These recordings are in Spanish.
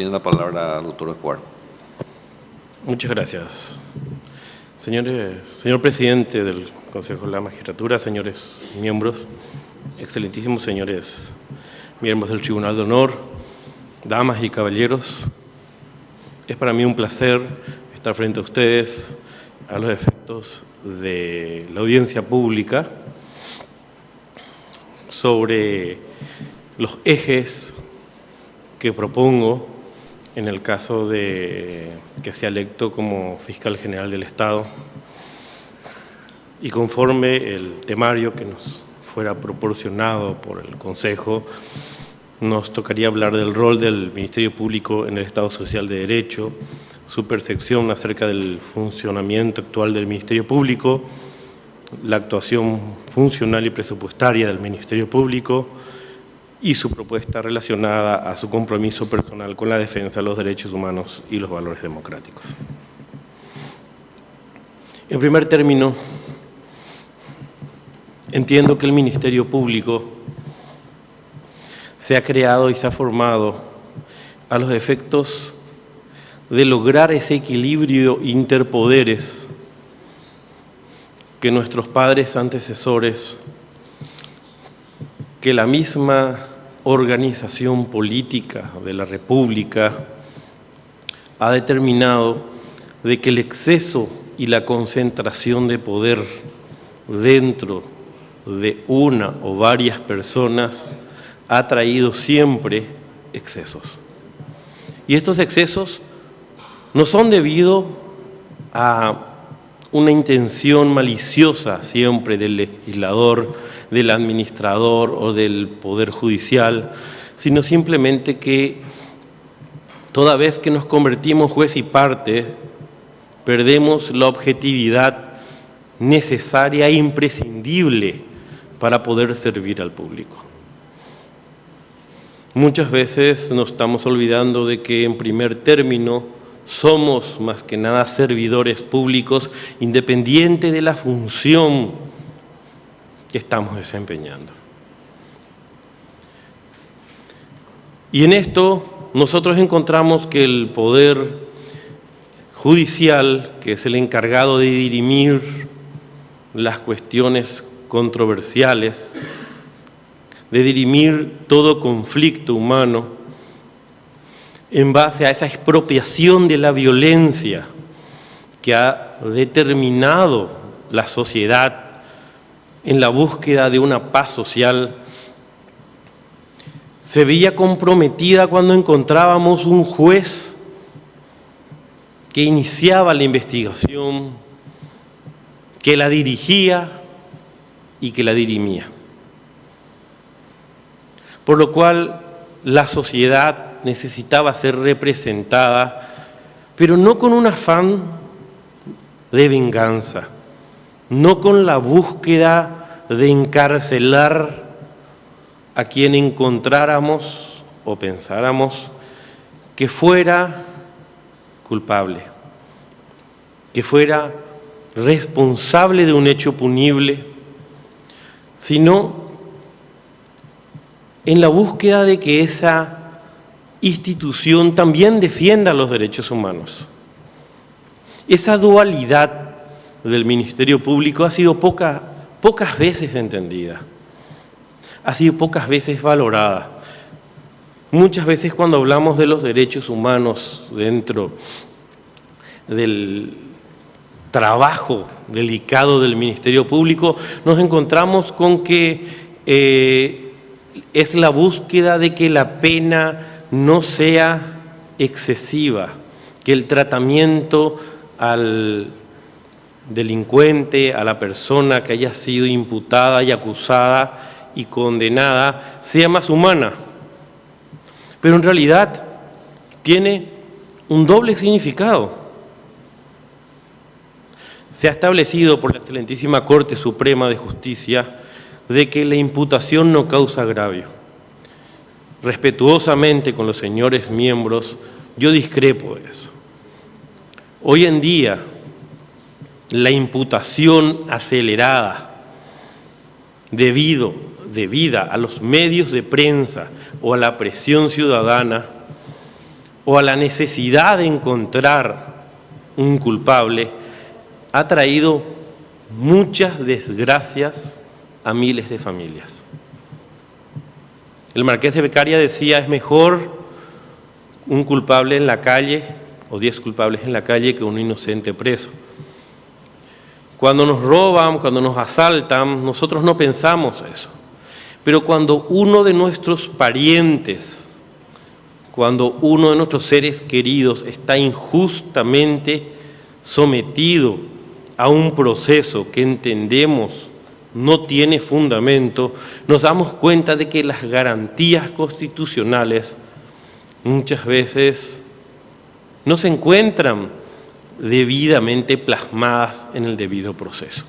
Tiene la palabra el doctor Escobar. Muchas gracias. Señor presidente del Consejo de la Magistratura, señores miembros, excelentísimos señores miembros del Tribunal de Honor, damas y caballeros, es para mí un placer estar frente a ustedes a los efectos de la audiencia pública sobre los ejes que propongo en el caso de que sea electo como fiscal general del Estado y conforme el temario que nos fuera proporcionado por el Consejo, nos tocaría hablar del rol del Ministerio Público en el Estado Social de Derecho, su percepción acerca del funcionamiento actual del Ministerio Público, la actuación funcional y presupuestaria del Ministerio Público y su propuesta relacionada a su compromiso personal con la defensa de los derechos humanos y los valores democráticos. En primer término, entiendo que el Ministerio Público se ha creado y se ha formado a los efectos de lograr ese equilibrio interpoderes que nuestros padres antecesores, que la misma organización política de la República ha determinado de que el exceso y la concentración de poder dentro de una o varias personas ha traído siempre excesos. Y estos excesos no son debido a una intención maliciosa siempre del legislador, del administrador o del Poder Judicial, sino simplemente que toda vez que nos convertimos juez y parte, perdemos la objetividad necesaria e imprescindible para poder servir al público. Muchas veces nos estamos olvidando de que en primer término somos más que nada servidores públicos independiente de la función que estamos desempeñando. Y en esto nosotros encontramos que el Poder Judicial, que es el encargado de dirimir las cuestiones controversiales, de dirimir todo conflicto humano, en base a esa expropiación de la violencia que ha determinado la sociedad en la búsqueda de una paz social, se veía comprometida cuando encontrábamos un juez que iniciaba la investigación, que la dirigía y que la dirimía. Por lo cual la sociedad necesitaba ser representada, pero no con un afán de venganza, no con la búsqueda de encarcelar a quien encontráramos o pensáramos que fuera culpable, que fuera responsable de un hecho punible, sino en la búsqueda de que esa institución también defienda los derechos humanos. Esa dualidad del Ministerio Público ha sido pocas veces entendida, ha sido pocas veces valorada. Muchas veces cuando hablamos de los derechos humanos dentro del trabajo delicado del Ministerio Público, nos encontramos con que es la búsqueda de que la pena no sea excesiva, que el tratamiento al delincuente, a la persona que haya sido imputada y acusada y condenada, sea más humana. Pero en realidad tiene un doble significado. Se ha establecido por la excelentísima Corte Suprema de Justicia de que la imputación no causa agravio. Respetuosamente con los señores miembros, yo discrepo de eso. Hoy en día, la imputación acelerada debida a los medios de prensa o a la presión ciudadana o a la necesidad de encontrar un culpable ha traído muchas desgracias a miles de familias. El marqués de Beccaria decía, es mejor un culpable en la calle o 10 culpables en la calle que un inocente preso. Cuando nos roban, cuando nos asaltan, nosotros no pensamos eso. Pero cuando uno de nuestros parientes, cuando uno de nuestros seres queridos está injustamente sometido a un proceso que entendemos no tiene fundamento, nos damos cuenta de que las garantías constitucionales muchas veces no se encuentran debidamente plasmadas en el debido proceso.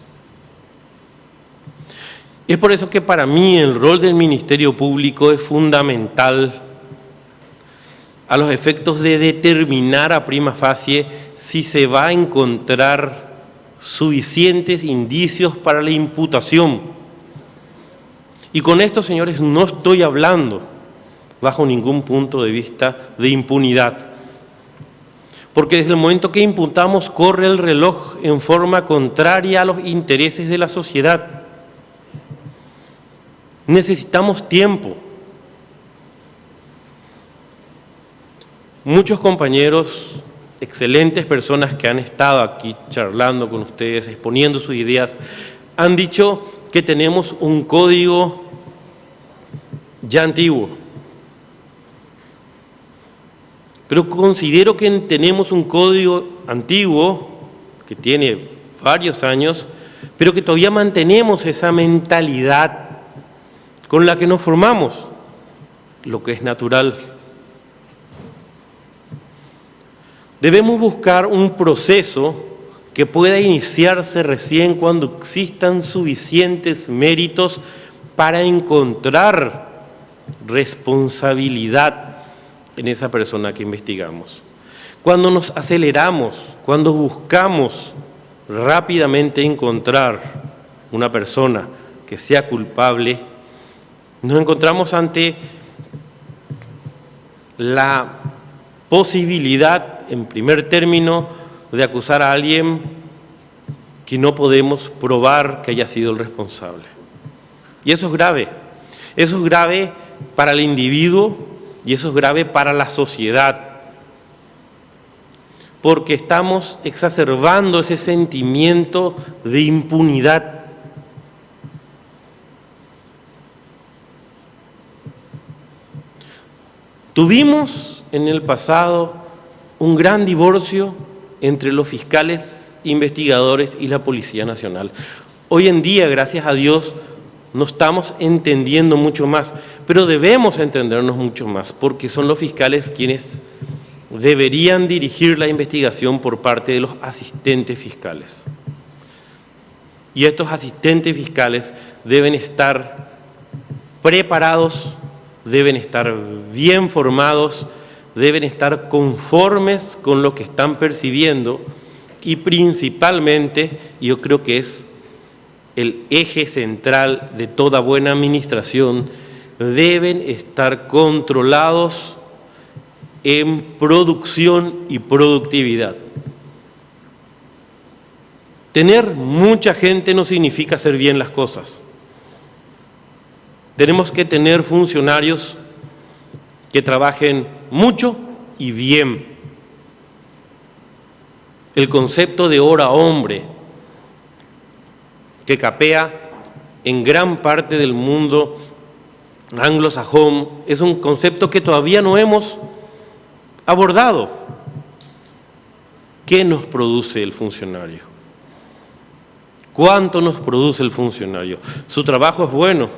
Es por eso que para mí el rol del Ministerio Público es fundamental a los efectos de determinar a prima facie si se va a encontrar suficientes indicios para la imputación. Y con esto, señores, no estoy hablando bajo ningún punto de vista de impunidad, porque desde el momento que imputamos corre el reloj en forma contraria a los intereses de la sociedad. Necesitamos tiempo. Muchos compañeros, excelentes personas que han estado aquí charlando con ustedes, exponiendo sus ideas, han dicho que tenemos un código ya antiguo. Pero considero que tenemos un código antiguo, que tiene varios años, pero que todavía mantenemos esa mentalidad con la que nos formamos, lo que es natural. Debemos buscar un proceso que pueda iniciarse recién cuando existan suficientes méritos para encontrar responsabilidad en esa persona que investigamos. Cuando nos aceleramos, cuando buscamos rápidamente encontrar una persona que sea culpable, nos encontramos ante la posibilidad, en primer término, de acusar a alguien que no podemos probar que haya sido el responsable. Y eso es grave. Eso es grave para el individuo y eso es grave para la sociedad, porque estamos exacerbando ese sentimiento de impunidad. Tuvimos en el pasado un gran divorcio entre los fiscales, investigadores y la Policía Nacional. Hoy en día, gracias a Dios, nos estamos entendiendo mucho más, pero debemos entendernos mucho más, porque son los fiscales quienes deberían dirigir la investigación por parte de los asistentes fiscales. Y estos asistentes fiscales deben estar preparados, deben estar bien formados, deben estar conformes con lo que están percibiendo y principalmente, yo creo que es el eje central de toda buena administración, deben estar controlados en producción y productividad. Tener mucha gente no significa hacer bien las cosas. Tenemos que tener funcionarios que trabajen mucho y bien. El concepto de hora hombre, que capea en gran parte del mundo anglosajón, es un concepto que todavía no hemos abordado. ¿Qué nos produce el funcionario? ¿Cuánto nos produce el funcionario? ¿Su trabajo es bueno?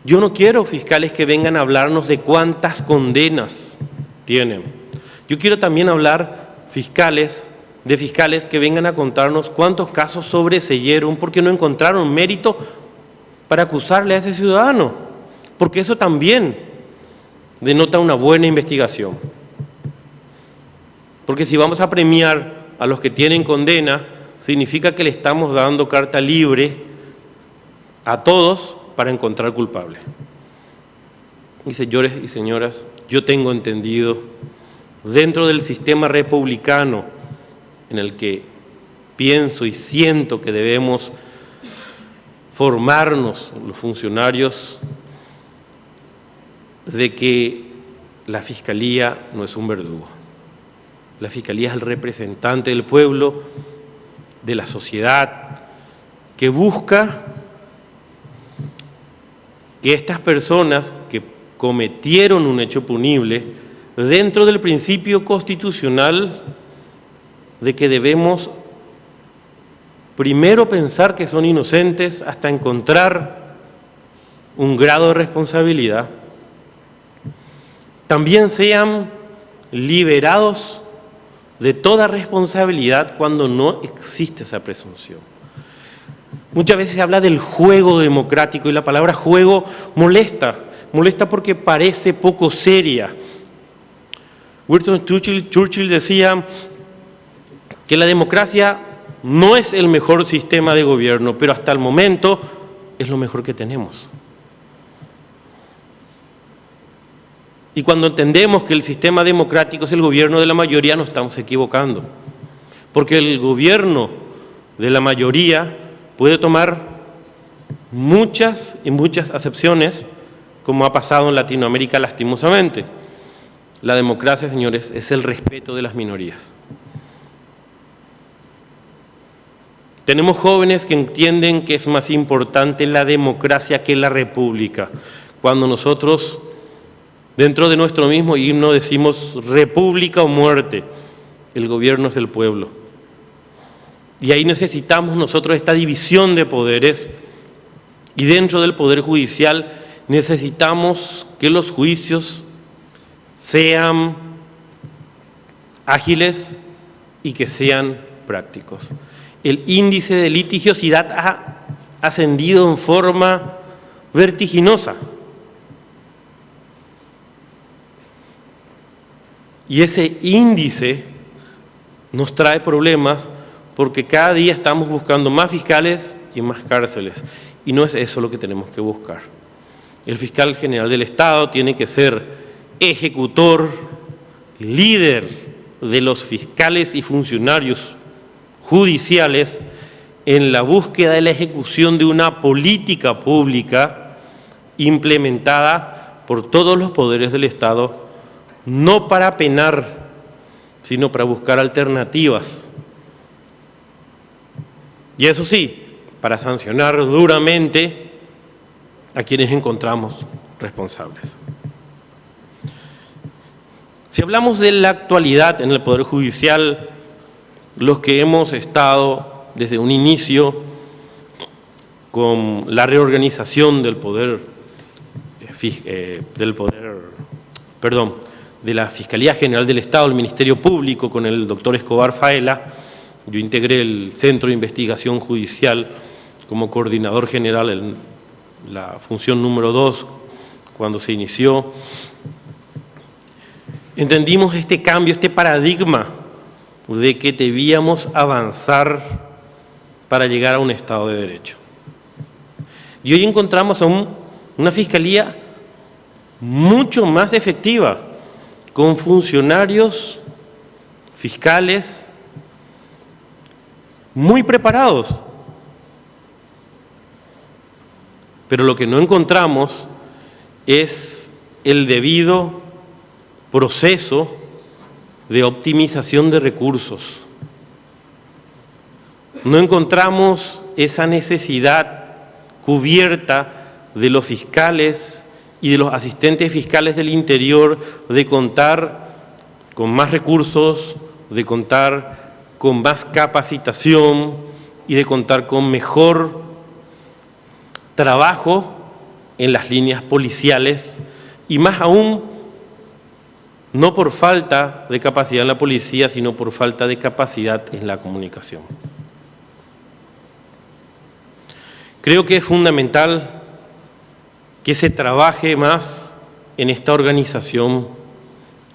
Yo no quiero fiscales que vengan a hablarnos de cuántas condenas tienen. Yo quiero también hablar de fiscales que vengan a contarnos cuántos casos sobreseyeron porque no encontraron mérito para acusarle a ese ciudadano, porque eso también denota una buena investigación. Porque si vamos a premiar a los que tienen condena, significa que le estamos dando carta libre a todos para encontrar culpable. Y señores y señoras, yo tengo entendido, dentro del sistema republicano en el que pienso y siento que debemos formarnos los funcionarios, de que la Fiscalía no es un verdugo. La Fiscalía es el representante del pueblo, de la sociedad, que busca que estas personas que cometieron un hecho punible, dentro del principio constitucional de que debemos primero pensar que son inocentes hasta encontrar un grado de responsabilidad, también sean liberados de toda responsabilidad cuando no existe esa presunción. Muchas veces se habla del juego democrático y la palabra juego molesta porque parece poco seria. Winston Churchill decía que la democracia no es el mejor sistema de gobierno, pero hasta el momento es lo mejor que tenemos. Y cuando entendemos que el sistema democrático es el gobierno de la mayoría, nos estamos equivocando. Porque el gobierno de la mayoría puede tomar muchas acepciones, como ha pasado en Latinoamérica lastimosamente. La democracia, señores, es el respeto de las minorías. Tenemos jóvenes que entienden que es más importante la democracia que la república. Cuando nosotros, dentro de nuestro mismo himno, decimos república o muerte, el gobierno es el pueblo. Y ahí necesitamos nosotros esta división de poderes, y dentro del Poder Judicial necesitamos que los juicios sean ágiles y que sean prácticos. El índice de litigiosidad ha ascendido en forma vertiginosa. Y ese índice nos trae problemas porque cada día estamos buscando más fiscales y más cárceles. Y no es eso lo que tenemos que buscar. El fiscal general del Estado tiene que ser ejecutor, líder de los fiscales y funcionarios judiciales en la búsqueda de la ejecución de una política pública implementada por todos los poderes del Estado, no para penar, sino para buscar alternativas. Y eso sí, para sancionar duramente a quienes encontramos responsables. Si hablamos de la actualidad en el Poder Judicial, los que hemos estado desde un inicio con la reorganización de la Fiscalía General del Estado, el Ministerio Público, con el doctor Escobar Faela, yo integré el Centro de Investigación Judicial como coordinador general en la función número 2 cuando se inició. Entendimos este cambio, este paradigma de que debíamos avanzar para llegar a un Estado de Derecho. Y hoy encontramos a una Fiscalía mucho más efectiva, con funcionarios fiscales muy preparados. Pero lo que no encontramos es el debido proceso de optimización de recursos. No encontramos esa necesidad cubierta de los fiscales y de los asistentes fiscales del interior de contar con más recursos, de contar con más capacitación y de contar con mejor trabajo en las líneas policiales, y más aún no por falta de capacidad en la policía, sino por falta de capacidad en la comunicación. Creo que es fundamental que se trabaje más en esta organización,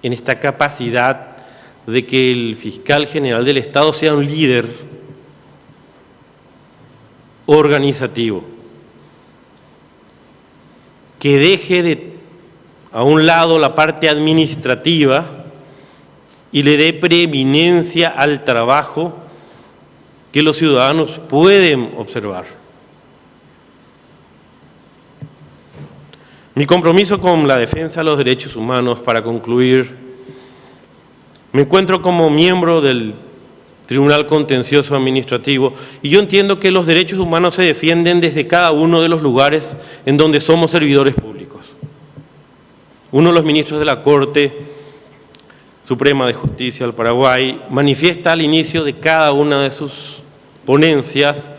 en esta capacidad de que el fiscal general del Estado sea un líder organizativo, que deje de a un lado la parte administrativa y le dé preeminencia al trabajo que los ciudadanos pueden observar. Mi compromiso con la defensa de los derechos humanos, para concluir, me encuentro como miembro del Tribunal Contencioso Administrativo y yo entiendo que los derechos humanos se defienden desde cada uno de los lugares en donde somos servidores públicos. Uno de los ministros de la Corte Suprema de Justicia del Paraguay manifiesta al inicio de cada una de sus ponencias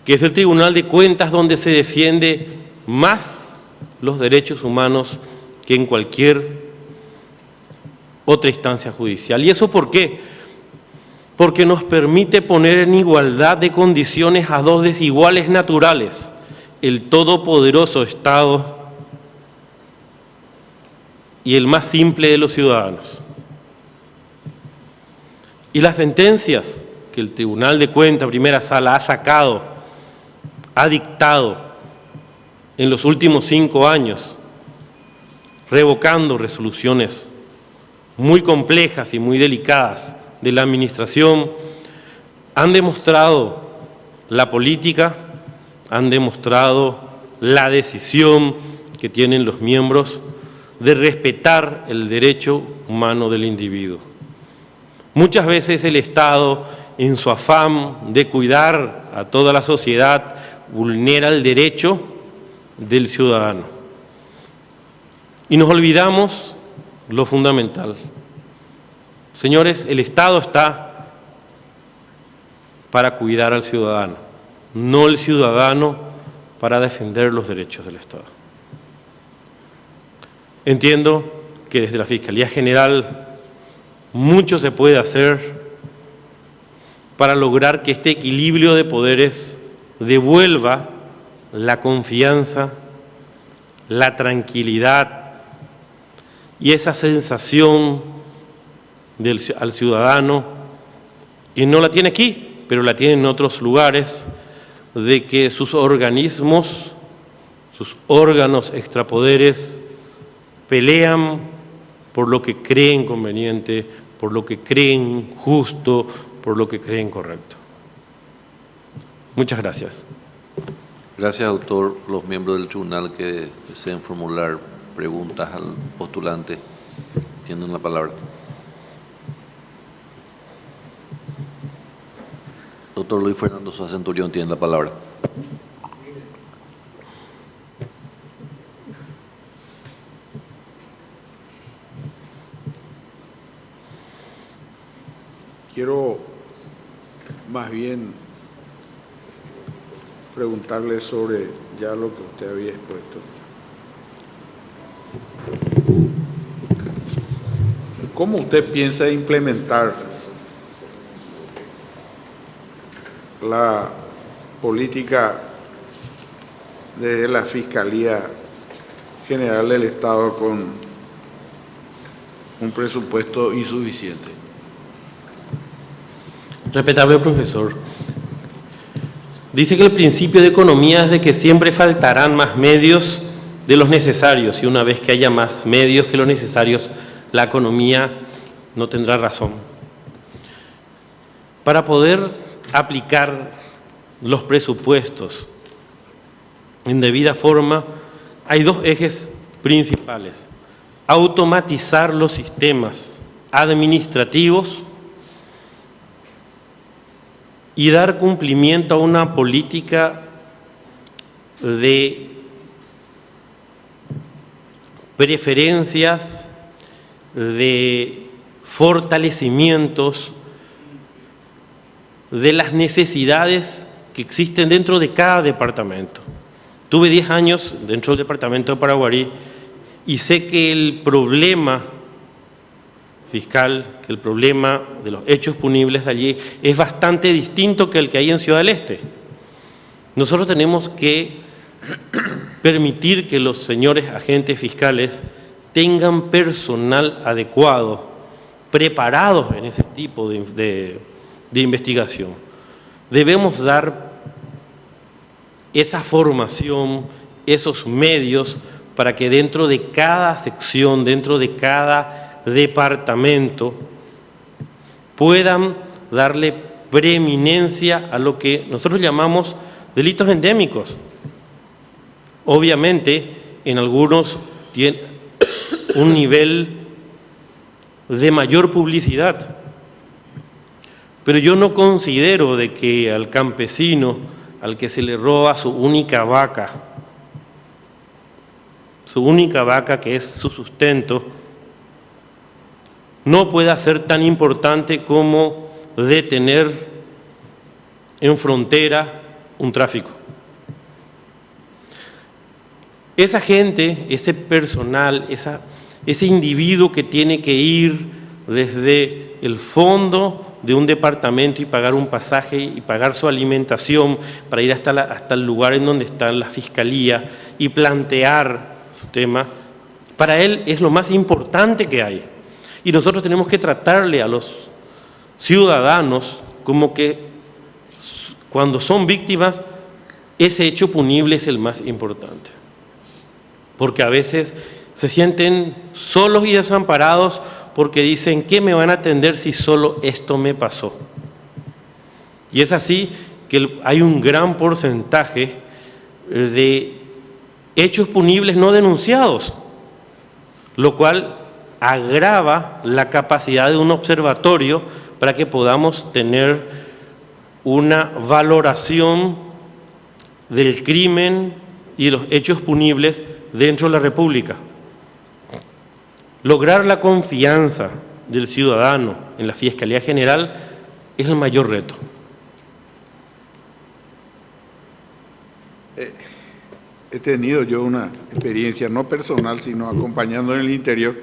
que es el Tribunal de Cuentas donde se defiende más los derechos humanos que en cualquier otra instancia judicial. ¿Y eso por qué? Porque nos permite poner en igualdad de condiciones a dos desiguales naturales, el todopoderoso Estado y el más simple de los ciudadanos. Y las sentencias que el Tribunal de Cuentas, primera sala, ha sacado, ha dictado en los últimos 5 años, revocando resoluciones muy complejas y muy delicadas de la administración, han demostrado la política, han demostrado la decisión que tienen los miembros de respetar el derecho humano del individuo. Muchas veces el Estado, en su afán de cuidar a toda la sociedad, vulnera el derecho del ciudadano. Y nos olvidamos lo fundamental. Señores, el Estado está para cuidar al ciudadano, no el ciudadano para defender los derechos del Estado. Entiendo que desde la Fiscalía General mucho se puede hacer para lograr que este equilibrio de poderes devuelva la confianza, la tranquilidad y esa sensación al ciudadano, que no la tiene aquí, pero la tiene en otros lugares, de que sus organismos, sus órganos extrapoderes, pelean por lo que creen conveniente, por lo que creen justo, por lo que creen correcto. Muchas gracias. Gracias, doctor. Los miembros del tribunal que deseen formular preguntas al postulante tienen la palabra. Doctor Luis Fernando Sosa Centurión tiene la palabra. Quiero más bien preguntarle sobre ya lo que usted había expuesto. ¿Cómo usted piensa implementar la política de la Fiscalía General del Estado con un presupuesto insuficiente? Respetable profesor, dice que el principio de economía es de que siempre faltarán más medios de los necesarios y una vez que haya más medios que los necesarios, la economía no tendrá razón. Para poder aplicar los presupuestos en debida forma, hay dos ejes principales: automatizar los sistemas administrativos y dar cumplimiento a una política de preferencias, de fortalecimientos de las necesidades que existen dentro de cada departamento. Tuve 10 años dentro del departamento de Paraguarí y sé que el problema fiscal, que el problema de los hechos punibles de allí es bastante distinto que el que hay en Ciudad del Este. Nosotros tenemos que permitir que los señores agentes fiscales tengan personal adecuado, preparados en ese tipo de investigación. Debemos dar esa formación, esos medios para que dentro de cada sección, dentro de cada departamento, puedan darle preeminencia a lo que nosotros llamamos delitos endémicos. Obviamente, en algunos tiene un nivel de mayor publicidad, pero yo no considero de que al campesino, al que se le roba su única vaca que es su sustento, no pueda ser tan importante como detener en frontera un tráfico. Esa gente, ese personal, ese individuo que tiene que ir desde el fondo de un departamento y pagar un pasaje y pagar su alimentación para ir hasta el lugar en donde está la fiscalía y plantear su tema, para él es lo más importante que hay. Y nosotros tenemos que tratarle a los ciudadanos como que cuando son víctimas, ese hecho punible es el más importante. Porque a veces se sienten solos y desamparados porque dicen, ¿qué me van a atender si solo esto me pasó? Y es así que hay un gran porcentaje de hechos punibles no denunciados, lo cual agrava la capacidad de un observatorio para que podamos tener una valoración del crimen y de los hechos punibles dentro de la República. Lograr la confianza del ciudadano en la Fiscalía General es el mayor reto. He tenido yo una experiencia no personal, sino acompañando en el interior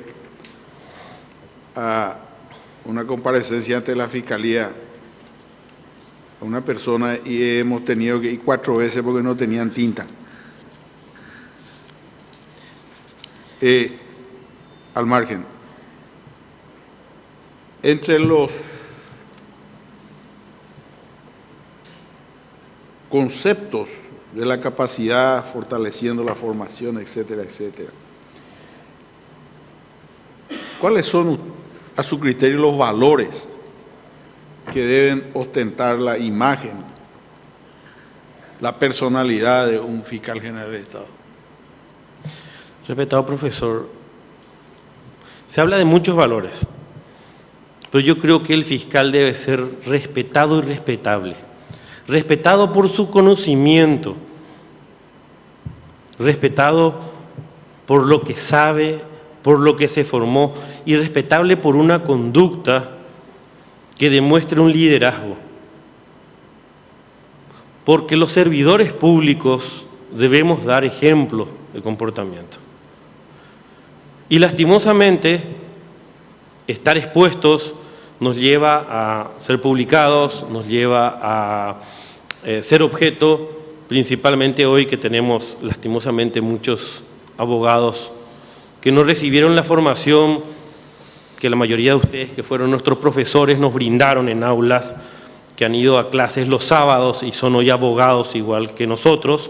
a una comparecencia ante la Fiscalía a una persona y hemos tenido que ir 4 veces porque no tenían tinta. Al margen, entre los conceptos de la capacidad, fortaleciendo la formación, etcétera, etcétera, ¿cuáles son, a su criterio, los valores que deben ostentar la imagen, la personalidad de un fiscal general del Estado? Respetado profesor, se habla de muchos valores, pero yo creo que el fiscal debe ser respetado y respetable. Respetado por su conocimiento, respetado por lo que sabe, por lo que se formó, y respetable por una conducta que demuestre un liderazgo. Porque los servidores públicos debemos dar ejemplo de comportamiento. Y lastimosamente, estar expuestos nos lleva a ser publicados, nos lleva a ser objeto, principalmente hoy que tenemos lastimosamente muchos abogados que no recibieron la formación que la mayoría de ustedes, que fueron nuestros profesores, nos brindaron en aulas, que han ido a clases los sábados y son hoy abogados igual que nosotros,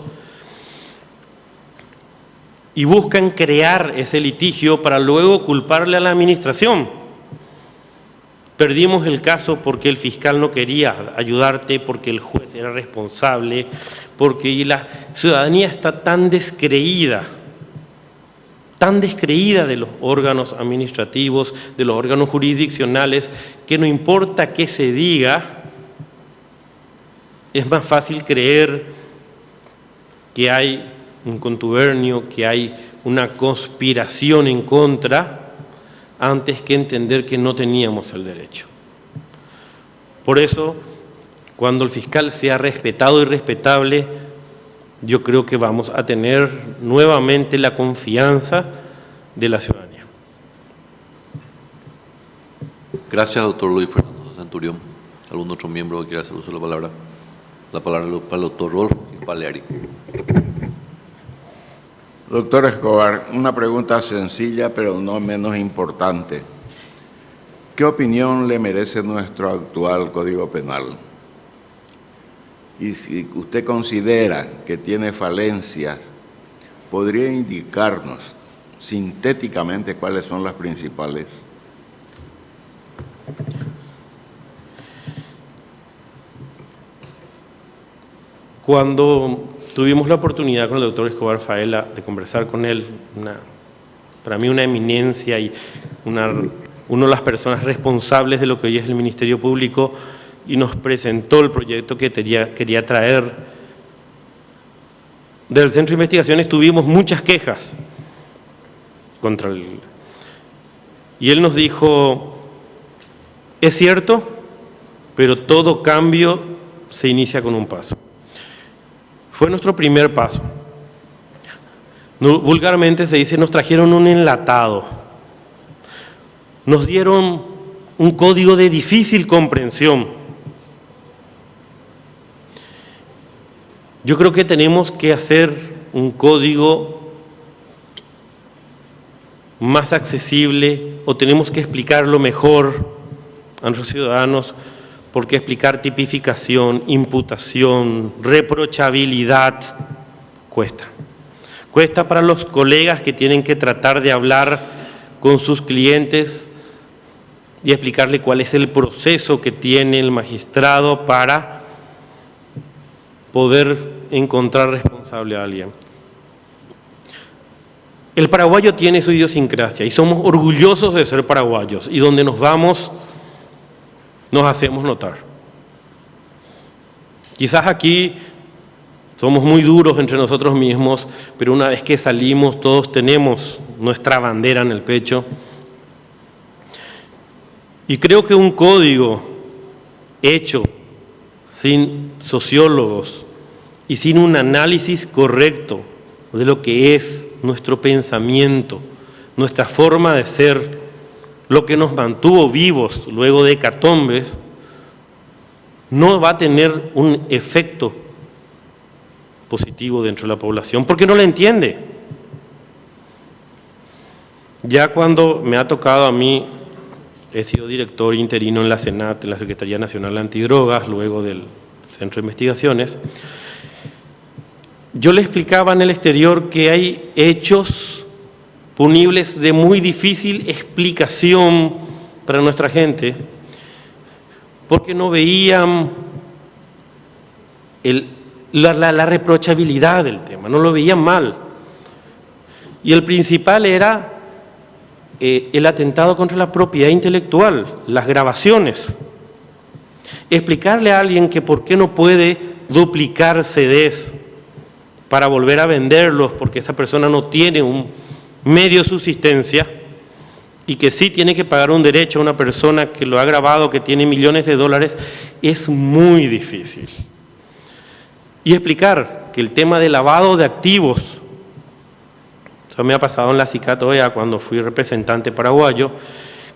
y buscan crear ese litigio para luego culparle a la administración. Perdimos el caso porque el fiscal no quería ayudarte, porque el juez era responsable, porque la ciudadanía está tan descreída de los órganos administrativos, de los órganos jurisdiccionales, que no importa qué se diga, es más fácil creer que hay un contubernio, que hay una conspiración en contra, antes que entender que no teníamos el derecho. Por eso, cuando el fiscal sea respetado y respetable, yo creo que vamos a tener nuevamente la confianza de la ciudadanía. Gracias, doctor Luis Fernando Centurión. ¿Algún otro miembro que quiera hacer uso de la palabra? La palabra para el doctor Rolfo Paleari. Doctor Escobar, una pregunta sencilla pero no menos importante. ¿Qué opinión le merece nuestro actual Código Penal? Y si usted considera que tiene falencias ¿podría indicarnos sintéticamente cuáles son las principales? Cuando tuvimos la oportunidad con el doctor Escobar Faela de conversar con él, para mí una eminencia y una de las personas responsables de lo que hoy es el Ministerio Público, y nos presentó el proyecto que quería traer del Centro de Investigaciones, tuvimos muchas quejas contra él. Y él nos dijo, es cierto, pero todo cambio se inicia con un paso. Fue nuestro primer paso. Vulgarmente se dice, nos trajeron un enlatado. Nos dieron un código de difícil comprensión. Yo creo que tenemos que hacer un código más accesible, o tenemos que explicarlo mejor a nuestros ciudadanos, porque explicar tipificación, imputación, reprochabilidad cuesta. Cuesta para los colegas que tienen que tratar de hablar con sus clientes y explicarle cuál es el proceso que tiene el magistrado para poder encontrar responsable a alguien. El paraguayo tiene su idiosincrasia y somos orgullosos de ser paraguayos, y donde nos vamos nos hacemos notar. Quizás aquí somos muy duros entre nosotros mismos, pero una vez que salimos todos tenemos nuestra bandera en el pecho. Y creo que un código hecho sin sociólogos y sin un análisis correcto de lo que es nuestro pensamiento, nuestra forma de ser, lo que nos mantuvo vivos luego de hecatombes, no va a tener un efecto positivo dentro de la población, porque no la entiende. Ya cuando me ha tocado a mí, he sido director interino en la SENAT, en la Secretaría Nacional Antidrogas, luego del Centro de Investigaciones, yo le explicaba en el exterior que hay hechos punibles de muy difícil explicación para nuestra gente, porque no veían la reprochabilidad del tema, no lo veían mal. Y el principal era el atentado contra la propiedad intelectual, las grabaciones. Explicarle a alguien que por qué no puede duplicar CDs para volver a venderlos porque esa persona no tiene un medio de subsistencia, y que sí tiene que pagar un derecho a una persona que lo ha grabado, que tiene millones de dólares, es muy difícil. Y explicar que el tema de lavado de activos, eso me ha pasado en la CICAT OEA cuando fui representante paraguayo,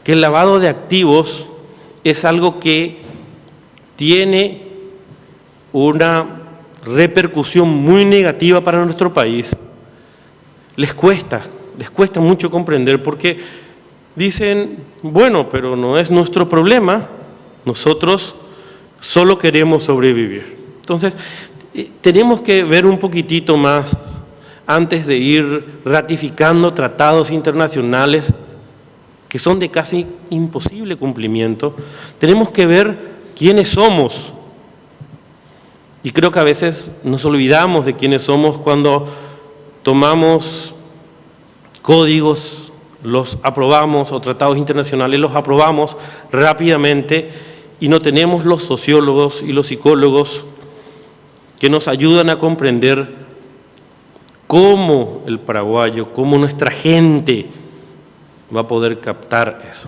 que el lavado de activos es algo que tiene una repercusión muy negativa para nuestro país. Les cuesta mucho comprender, porque dicen, bueno, pero no es nuestro problema, nosotros solo queremos sobrevivir. Entonces, tenemos que ver un poquitito más antes de ir ratificando tratados internacionales que son de casi imposible cumplimiento. Tenemos que ver quiénes somos. Y creo que a veces nos olvidamos de quiénes somos cuando tomamos códigos, los aprobamos, o tratados internacionales los aprobamos rápidamente, y no tenemos los sociólogos y los psicólogos que nos ayudan a comprender cómo el paraguayo, cómo nuestra gente va a poder captar eso.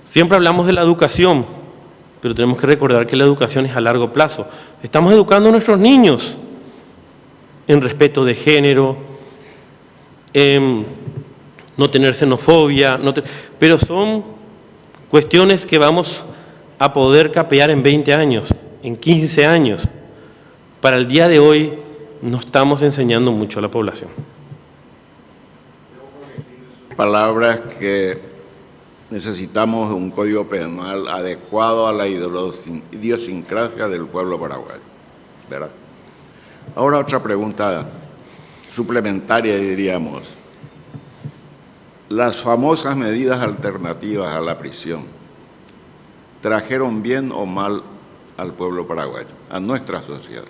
Siempre hablamos de la educación, pero tenemos que recordar que la educación es a largo plazo. Estamos educando a nuestros niños en respeto de género, en no tener xenofobia, pero son cuestiones que vamos a poder capear en 20 años, en 15 años. Para el día de hoy no estamos enseñando mucho a la población. Palabras que necesitamos un código penal adecuado a la idiosincrasia del pueblo paraguayo, ¿verdad? Ahora otra pregunta suplementaria, diríamos. Las famosas medidas alternativas a la prisión, ¿trajeron bien o mal al pueblo paraguayo, a nuestra sociedad?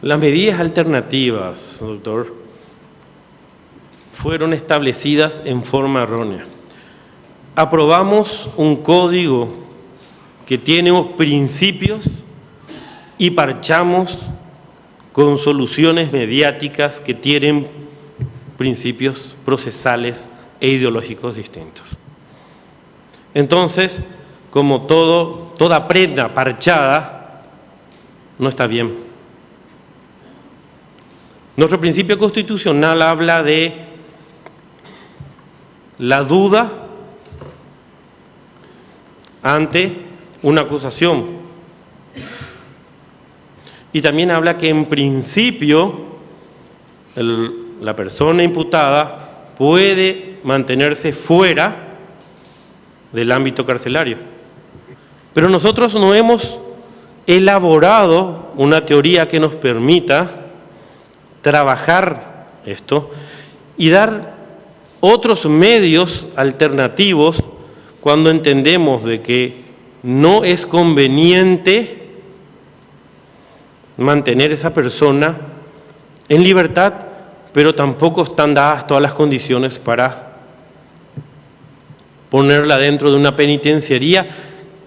Las medidas alternativas, doctor, fueron establecidas en forma errónea. Aprobamos un código que tiene principios y parchamos con soluciones mediáticas que tienen principios procesales e ideológicos distintos. Entonces, como toda prenda parchada no está bien. Nuestro principio constitucional habla de la duda ante una acusación. Y también habla que en principio la persona imputada puede mantenerse fuera del ámbito carcelario. Pero nosotros no hemos elaborado una teoría que nos permita trabajar esto y dar otros medios alternativos cuando entendemos de que no es conveniente mantener a esa persona en libertad, pero tampoco están dadas todas las condiciones para ponerla dentro de una penitenciaría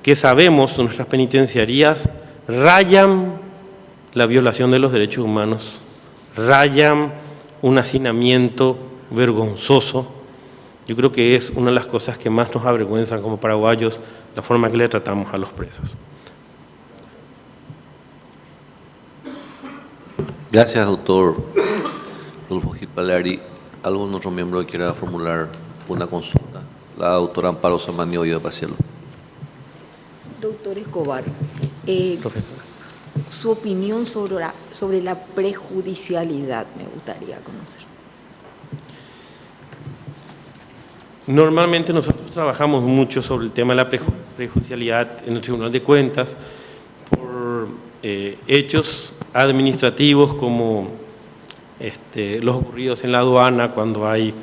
que sabemos, nuestras penitenciarías rayan la violación de los derechos humanos, rayan un hacinamiento vergonzoso. Yo creo que es una de las cosas que más nos avergüenzan como paraguayos, la forma que le tratamos a los presos. Gracias, doctor Rodolfo Gil Paleari. ¿Algún otro miembro que quiera formular una consulta? La doctora Amparo Samaniego de Pacielo. Doctor Escobar, Profesor. su opinión sobre la prejudicialidad me gustaría conocer. Normalmente nosotros trabajamos mucho sobre el tema de la prejudicialidad en el Tribunal de Cuentas por hechos administrativos como los ocurridos en la aduana, cuando hay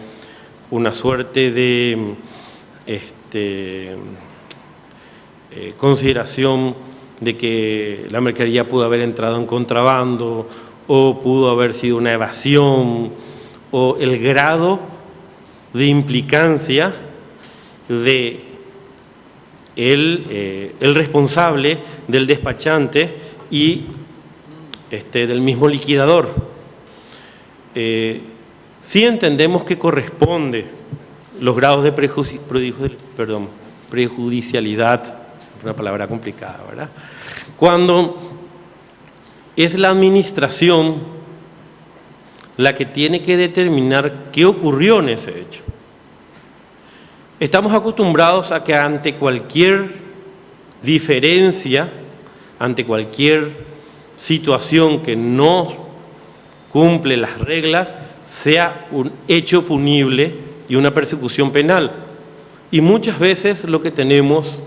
una suerte de consideración de que la mercadería pudo haber entrado en contrabando o pudo haber sido una evasión, o el grado de implicancia de el responsable, del despachante y del mismo liquidador. Sí entendemos que corresponde los grados de prejudicialidad, una palabra complicada, ¿verdad? Cuando es la administración la que tiene que determinar qué ocurrió en ese hecho. Estamos acostumbrados a que ante cualquier diferencia, ante cualquier situación que no cumple las reglas, sea un hecho punible y una persecución penal. Y muchas veces lo que tenemos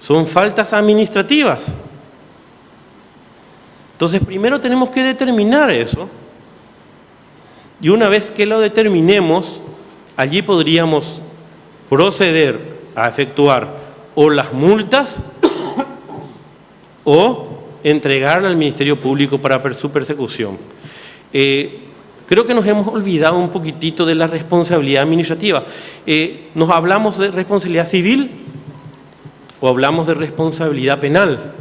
son faltas administrativas. Entonces, primero tenemos que determinar eso. Y una vez que lo determinemos, allí podríamos proceder a efectuar o las multas o entregar al Ministerio Público para su persecución. Creo que nos hemos olvidado un poquitito de la responsabilidad administrativa. ¿Nos hablamos de responsabilidad civil o hablamos de responsabilidad penal?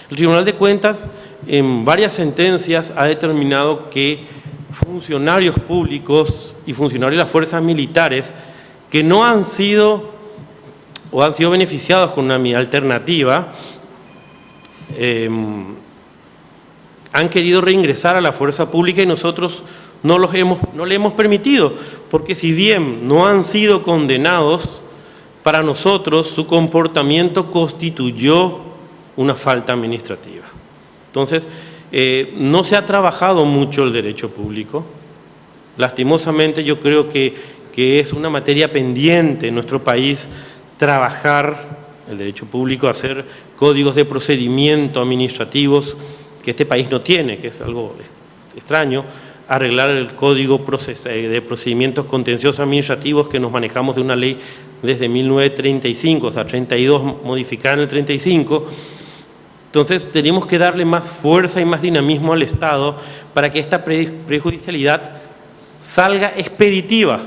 El Tribunal de Cuentas, en varias sentencias, ha determinado que funcionarios públicos y funcionarios de las fuerzas militares que no han sido o han sido beneficiados con una medida alternativa han querido reingresar a la fuerza pública y nosotros no le hemos permitido, porque si bien no han sido condenados, para nosotros su comportamiento constituyó una falta administrativa. Entonces, no se ha trabajado mucho el derecho público. Lastimosamente yo creo que es una materia pendiente en nuestro país trabajar el derecho público, hacer códigos de procedimiento administrativos que este país no tiene, que es algo extraño arreglar el Código de Procedimientos Contenciosos Administrativos que nos manejamos de una ley desde 1935, o sea, 32 modificada en el 35. Entonces tenemos que darle más fuerza y más dinamismo al Estado para que esta prejudicialidad salga expeditiva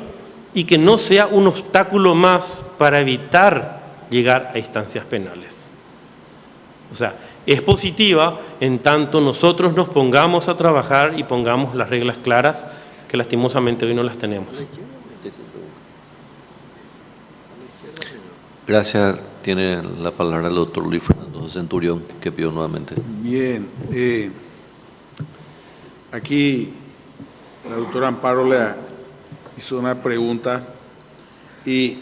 y que no sea un obstáculo más para evitar llegar a instancias penales. O sea, es positiva en tanto nosotros nos pongamos a trabajar y pongamos las reglas claras, que lastimosamente hoy no las tenemos. Gracias. Tiene la palabra el doctor Luis Fernando Centurión, que pidió nuevamente. Bien. Aquí la doctora Amparo le hizo una pregunta y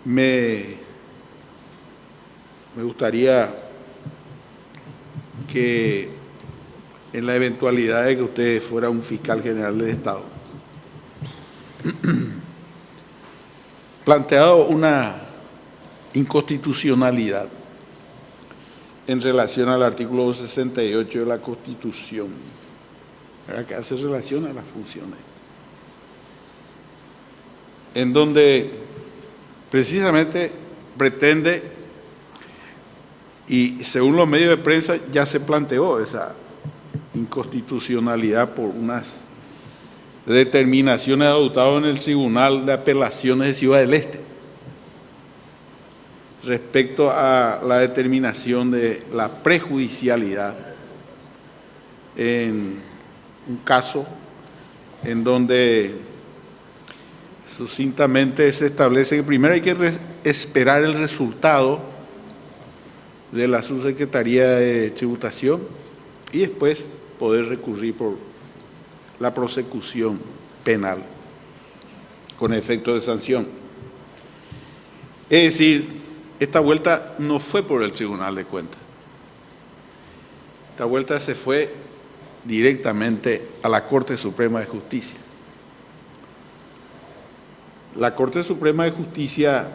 me gustaría que en la eventualidad de que usted fuera un fiscal general del Estado, planteado una inconstitucionalidad en relación al artículo 68 de la Constitución, ¿verdad?, que hace relación a las funciones, en donde precisamente pretende, y según los medios de prensa ya se planteó esa inconstitucionalidad por unas determinaciones adoptadas en el Tribunal de Apelaciones de Ciudad del Este respecto a la determinación de la prejudicialidad en un caso en donde sucintamente se establece que primero hay que esperar el resultado de la Subsecretaría de Tributación y después poder recurrir por la prosecución penal con efecto de sanción. Es decir, esta vuelta no fue por el Tribunal de Cuentas. Esta vuelta se fue directamente a la Corte Suprema de Justicia. La Corte Suprema de Justicia,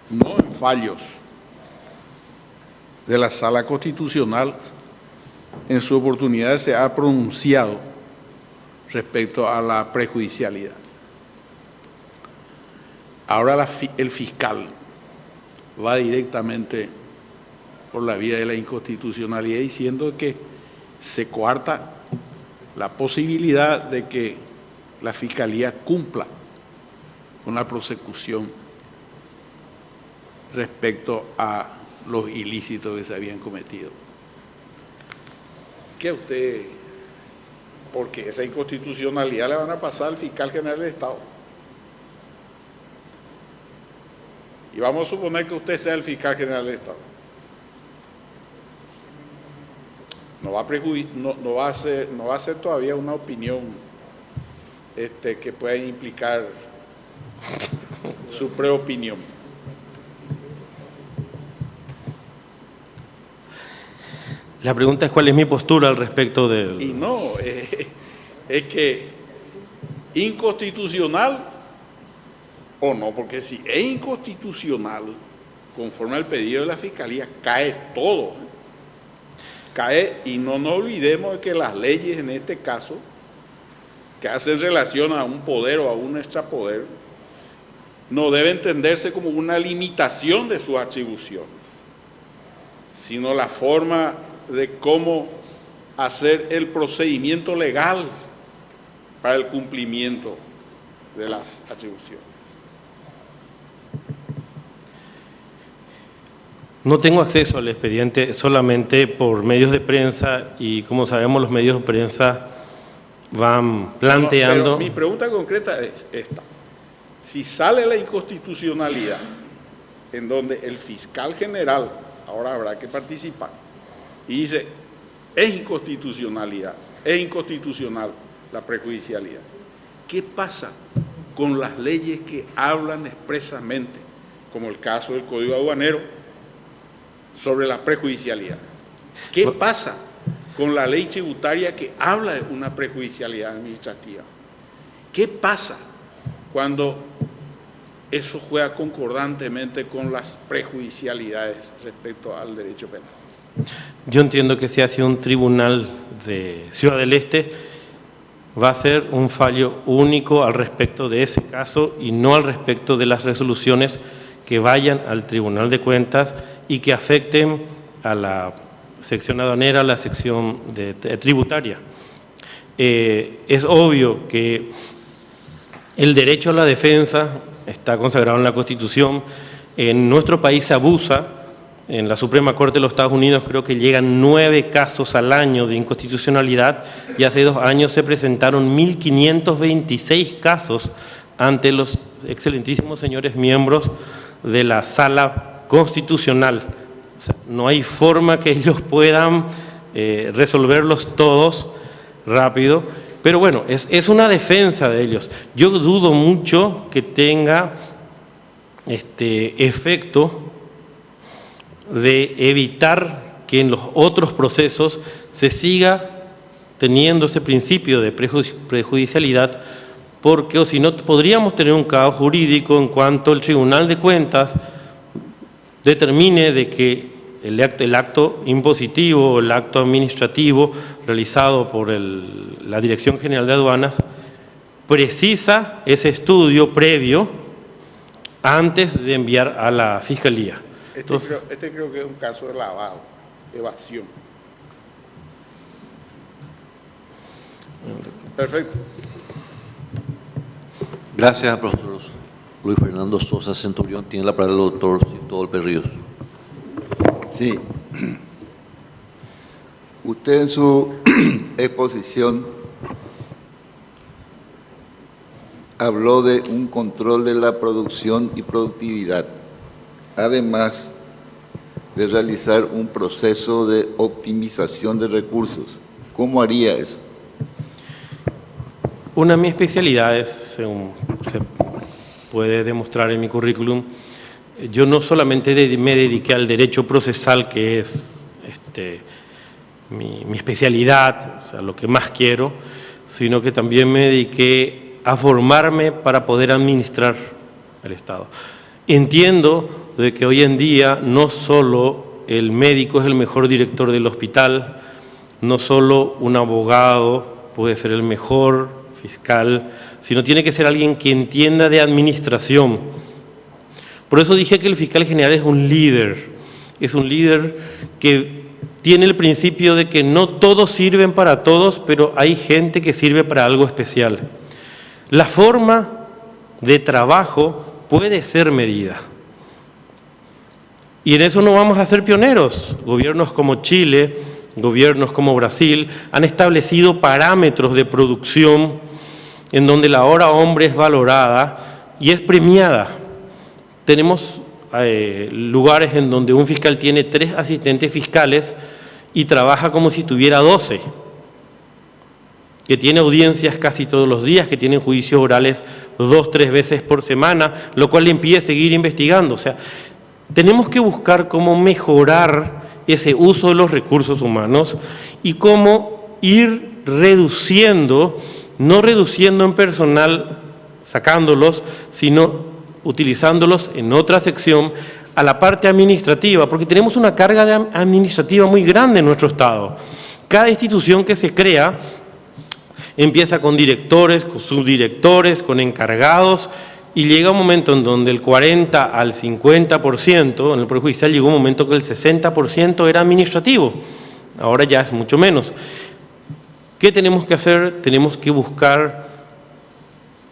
no en fallos de la Sala Constitucional, en su oportunidad se ha pronunciado respecto a la prejudicialidad. Ahora el fiscal va directamente por la vía de la inconstitucionalidad diciendo que se coarta la posibilidad de que la Fiscalía cumpla con la prosecución respecto a los ilícitos que se habían cometido. ¿Qué usted? Porque esa inconstitucionalidad le van a pasar al fiscal general del Estado. Y vamos a suponer que usted sea el fiscal general del Estado. No va a ser todavía una opinión que pueda implicar su preopinión. La pregunta es cuál es mi postura al respecto del... Y no, es que inconstitucional o no, porque si es inconstitucional, conforme al pedido de la Fiscalía, cae todo. Cae, y no nos olvidemos de que las leyes en este caso, que hacen relación a un poder o a un extrapoder, no debe entenderse como una limitación de sus atribuciones, sino la forma de cómo hacer el procedimiento legal para el cumplimiento de las atribuciones. No tengo acceso al expediente solamente por medios de prensa y como sabemos los medios de prensa van planteando... Pero mi pregunta concreta es esta. Si sale la inconstitucionalidad en donde el fiscal general, ahora habrá que participar, y dice, es inconstitucional la prejudicialidad, ¿qué pasa con las leyes que hablan expresamente, como el caso del Código Aduanero, sobre la prejudicialidad? ¿Qué pasa con la ley tributaria que habla de una prejudicialidad administrativa? ¿Qué pasa cuando eso juega concordantemente con las prejudicialidades respecto al derecho penal? Yo entiendo que si hace un tribunal de Ciudad del Este, va a ser un fallo único al respecto de ese caso y no al respecto de las resoluciones que vayan al Tribunal de Cuentas y que afecten a la sección aduanera, a la sección tributaria. Es obvio que el derecho a la defensa está consagrado en la Constitución. En nuestro país se abusa. En la Suprema Corte de los Estados Unidos creo que llegan 9 casos al año de inconstitucionalidad y hace 2 años se presentaron 1.526 casos ante los excelentísimos señores miembros de la Sala Constitucional. O sea, no hay forma que ellos puedan resolverlos todos rápido, pero bueno, es una defensa de ellos. Yo dudo mucho que tenga efecto de evitar que en los otros procesos se siga teniendo ese principio de prejudicialidad, porque o si no podríamos tener un caos jurídico en cuanto el Tribunal de Cuentas determine de que el acto impositivo o el acto administrativo realizado por la Dirección General de Aduanas precisa ese estudio previo antes de enviar a la Fiscalía. Este creo que es un caso de lavado, evasión. Perfecto. Gracias, profesor Luis Fernando Sosa Centurión. Tiene la palabra el doctor Cristóbal Ríos. Sí. Usted en su exposición habló de un control de la producción y productividad, además de realizar un proceso de optimización de recursos. ¿Cómo haría eso? Una de mis especialidades, según se puede demostrar en mi currículum, yo no solamente me dediqué al derecho procesal, que es mi especialidad, o sea, lo que más quiero, sino que también me dediqué a formarme para poder administrar el Estado. Entiendo de que hoy en día no solo el médico es el mejor director del hospital, no solo un abogado puede ser el mejor fiscal, sino tiene que ser alguien que entienda de administración. Por eso dije que el fiscal general es un líder que tiene el principio de que no todos sirven para todos, pero hay gente que sirve para algo especial. La forma de trabajo puede ser medida. Y en eso no vamos a ser pioneros. Gobiernos como Chile, gobiernos como Brasil han establecido parámetros de producción en donde la hora hombre es valorada y es premiada. Tenemos lugares en donde un fiscal tiene 3 asistentes fiscales y trabaja como si tuviera 12, que tiene audiencias casi todos los días, que tienen juicios orales 2 o 3 veces por semana, lo cual le impide seguir investigando. O sea, tenemos que buscar cómo mejorar ese uso de los recursos humanos y cómo ir reduciendo, no reduciendo en personal, sacándolos, sino utilizándolos en otra sección a la parte administrativa, porque tenemos una carga administrativa muy grande en nuestro Estado. Cada institución que se crea empieza con directores, con subdirectores, con encargados, y llega un momento en donde el 40 al 50%, en el Poder Judicial llegó un momento que el 60% era administrativo, ahora ya es mucho menos. ¿Qué tenemos que hacer? Tenemos que buscar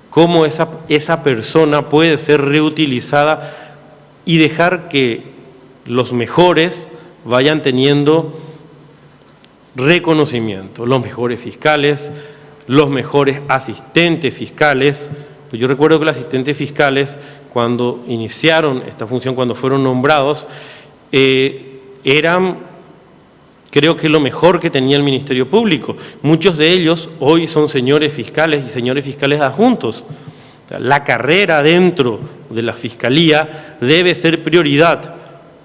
cómo esa persona puede ser reutilizada y dejar que los mejores vayan teniendo reconocimiento, los mejores fiscales, los mejores asistentes fiscales. Yo recuerdo que los asistentes fiscales, cuando iniciaron esta función, cuando fueron nombrados, eran, creo que lo mejor que tenía el Ministerio Público. Muchos de ellos hoy son señores fiscales y señores fiscales adjuntos. La carrera dentro de la Fiscalía debe ser prioridad,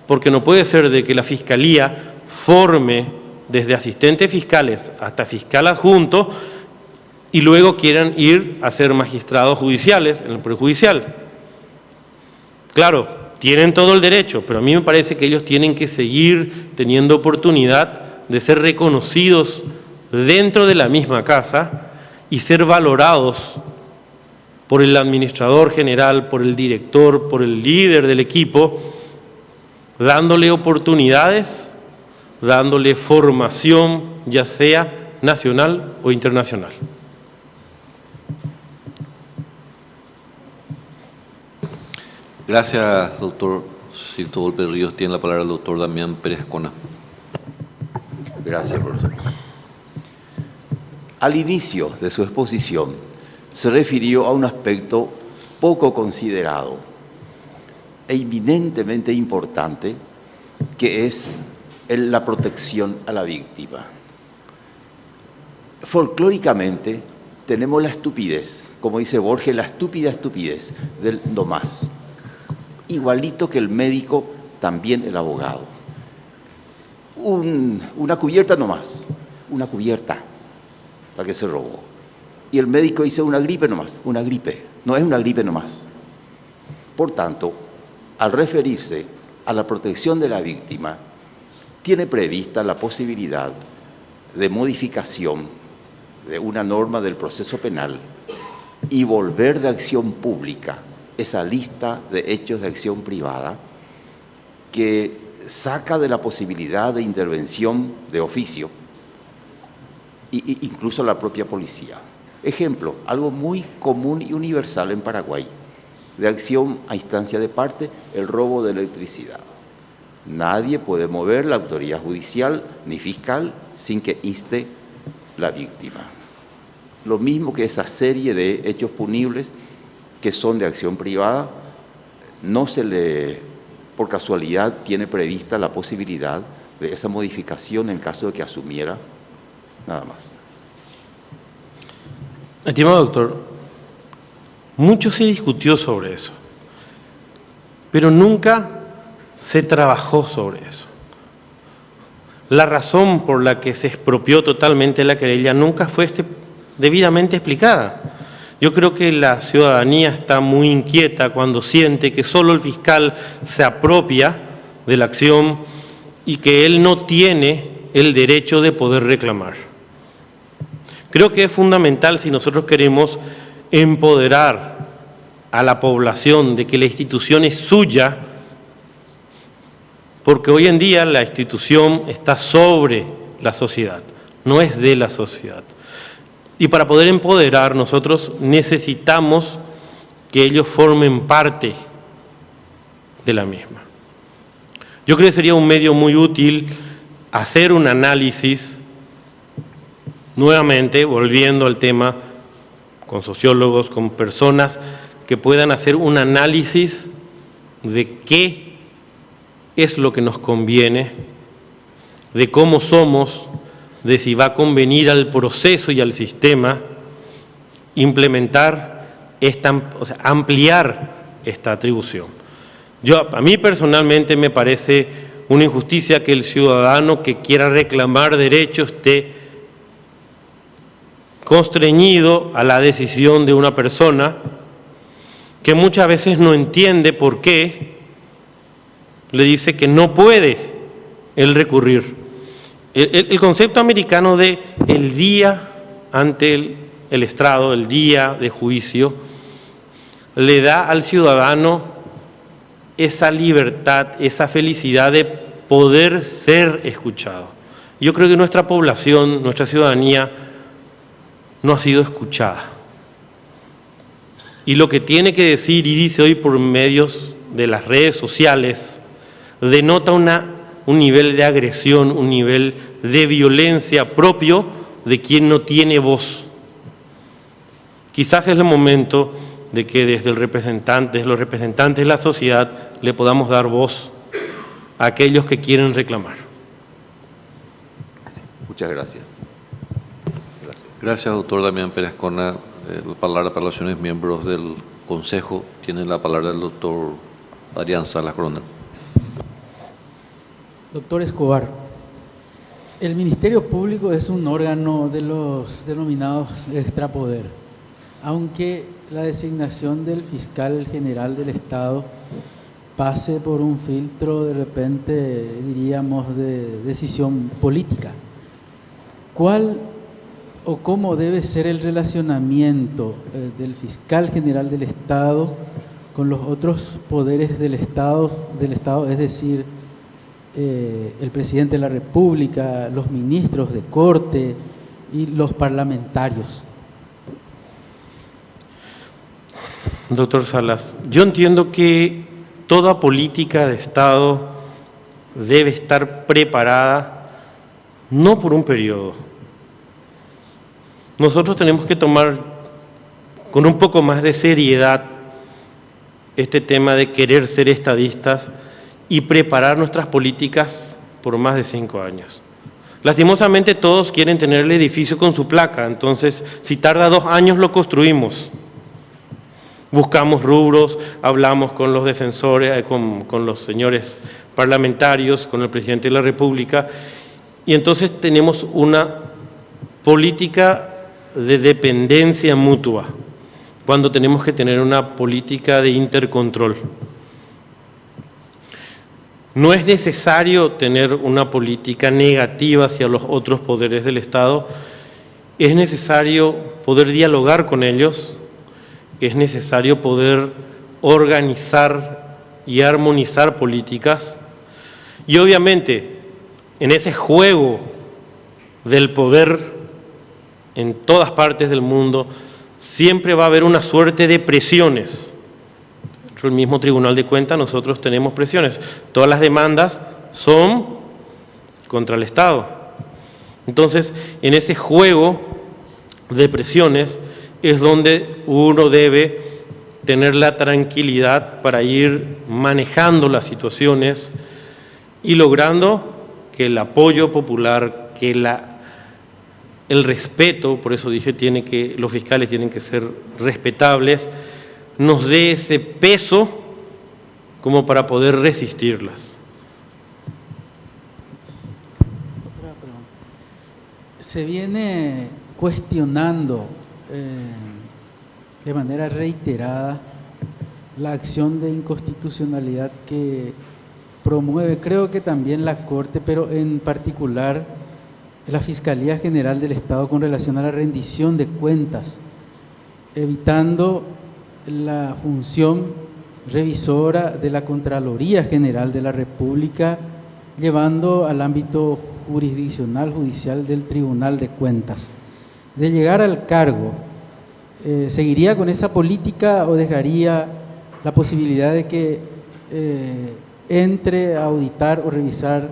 porque no puede ser de que la Fiscalía forme desde asistentes fiscales hasta fiscal adjunto y luego quieran ir a ser magistrados judiciales en el Poder Judicial. Claro, tienen todo el derecho, pero a mí me parece que ellos tienen que seguir teniendo oportunidad de ser reconocidos dentro de la misma casa y ser valorados por el administrador general, por el director, por el líder del equipo, dándole oportunidades, dándole formación, ya sea nacional o internacional. Gracias, doctor Sixto Volpe Ríos. Tiene la palabra el doctor Damián Pérez Escona. Gracias, profesor. Al inicio de su exposición se refirió a un aspecto poco considerado e eminentemente importante, que es la protección a la víctima. Folclóricamente tenemos la estupidez, como dice Borges, la estúpida estupidez del no más. Igualito que el médico, también el abogado. Una cubierta nomás, una cubierta, la que se robó. Y el médico dice una gripe nomás, una gripe, no es una gripe nomás. Por tanto, al referirse a la protección de la víctima, tiene prevista la posibilidad de modificación de una norma del proceso penal y volver de acción pública esa lista de hechos de acción privada que saca de la posibilidad de intervención de oficio e incluso la propia policía. Ejemplo, algo muy común y universal en Paraguay, de acción a instancia de parte, el robo de electricidad. Nadie puede mover la autoridad judicial ni fiscal sin que inste la víctima. Lo mismo que esa serie de hechos punibles que son de acción privada, no se le, por casualidad, tiene prevista la posibilidad de esa modificación en caso de que asumiera nada más. Estimado doctor, mucho se discutió sobre eso, pero nunca se trabajó sobre eso. La razón por la que se expropió totalmente la querella nunca fue debidamente explicada. Yo creo que la ciudadanía está muy inquieta cuando siente que solo el fiscal se apropia de la acción y que él no tiene el derecho de poder reclamar. Creo que es fundamental, si nosotros queremos empoderar a la población de que la institución es suya, porque hoy en día la institución está sobre la sociedad, no es de la sociedad. Y para poder empoderar, nosotros necesitamos que ellos formen parte de la misma. Yo creo que sería un medio muy útil hacer un análisis, nuevamente, volviendo al tema, con sociólogos, con personas que puedan hacer un análisis de qué es lo que nos conviene, de cómo somos, de si va a convenir al proceso y al sistema implementar ampliar esta atribución. A mí personalmente me parece una injusticia que el ciudadano que quiera reclamar derechos esté constreñido a la decisión de una persona que muchas veces no entiende por qué le dice que no puede él recurrir. El concepto americano de el día ante el estrado, el día de juicio, le da al ciudadano esa libertad, esa felicidad de poder ser escuchado. Yo creo que nuestra población, nuestra ciudadanía, no ha sido escuchada. Y lo que tiene que decir y dice hoy por medios de las redes sociales denota un nivel de agresión, un nivel de violencia propio de quien no tiene voz. Quizás es el momento de que desde los representantes de la sociedad le podamos dar voz a aquellos que quieren reclamar. Muchas gracias. Gracias, doctor Damián Pérez Escona. La palabra para los señores miembros del Consejo. Tiene la palabra el doctor Adrián Salas Coronel. Doctor Escobar, el Ministerio Público es un órgano de los denominados extrapoder, aunque la designación del fiscal general del Estado pase por un filtro de repente, diríamos, de decisión política. ¿Cuál o cómo debe ser el relacionamiento del fiscal general del Estado con los otros poderes del Estado, es decir, el presidente de la República, los ministros de Corte y los parlamentarios? Doctor Salas, yo entiendo que toda política de Estado debe estar preparada no por un periodo. Nosotros tenemos que tomar con un poco más de seriedad este tema de querer ser estadistas y preparar nuestras políticas por más de 5 años. Lastimosamente todos quieren tener el edificio con su placa, entonces si tarda 2 años lo construimos. Buscamos rubros, hablamos con los defensores, con los señores parlamentarios, con el presidente de la República, y entonces tenemos una política de dependencia mutua, cuando tenemos que tener una política de intercontrol. No es necesario tener una política negativa hacia los otros poderes del Estado, es necesario poder dialogar con ellos, es necesario poder organizar y armonizar políticas, y obviamente en ese juego del poder en todas partes del mundo siempre va a haber una suerte de presiones. Dentro del mismo Tribunal de Cuentas nosotros tenemos presiones. Todas las demandas son contra el Estado. Entonces, en ese juego de presiones es donde uno debe tener la tranquilidad para ir manejando las situaciones y logrando que el apoyo popular, que el respeto, por eso dije los fiscales tienen que ser respetables, nos dé ese peso como para poder resistirlas. Otra pregunta. Se viene cuestionando de manera reiterada la acción de inconstitucionalidad que promueve, creo que también la Corte, pero en particular la Fiscalía General del Estado con relación a la rendición de cuentas, evitando la función revisora de la Contraloría General de la República, llevando al ámbito jurisdiccional, judicial del Tribunal de Cuentas. De llegar al cargo, ¿seguiría con esa política o dejaría la posibilidad de que entre a auditar o revisar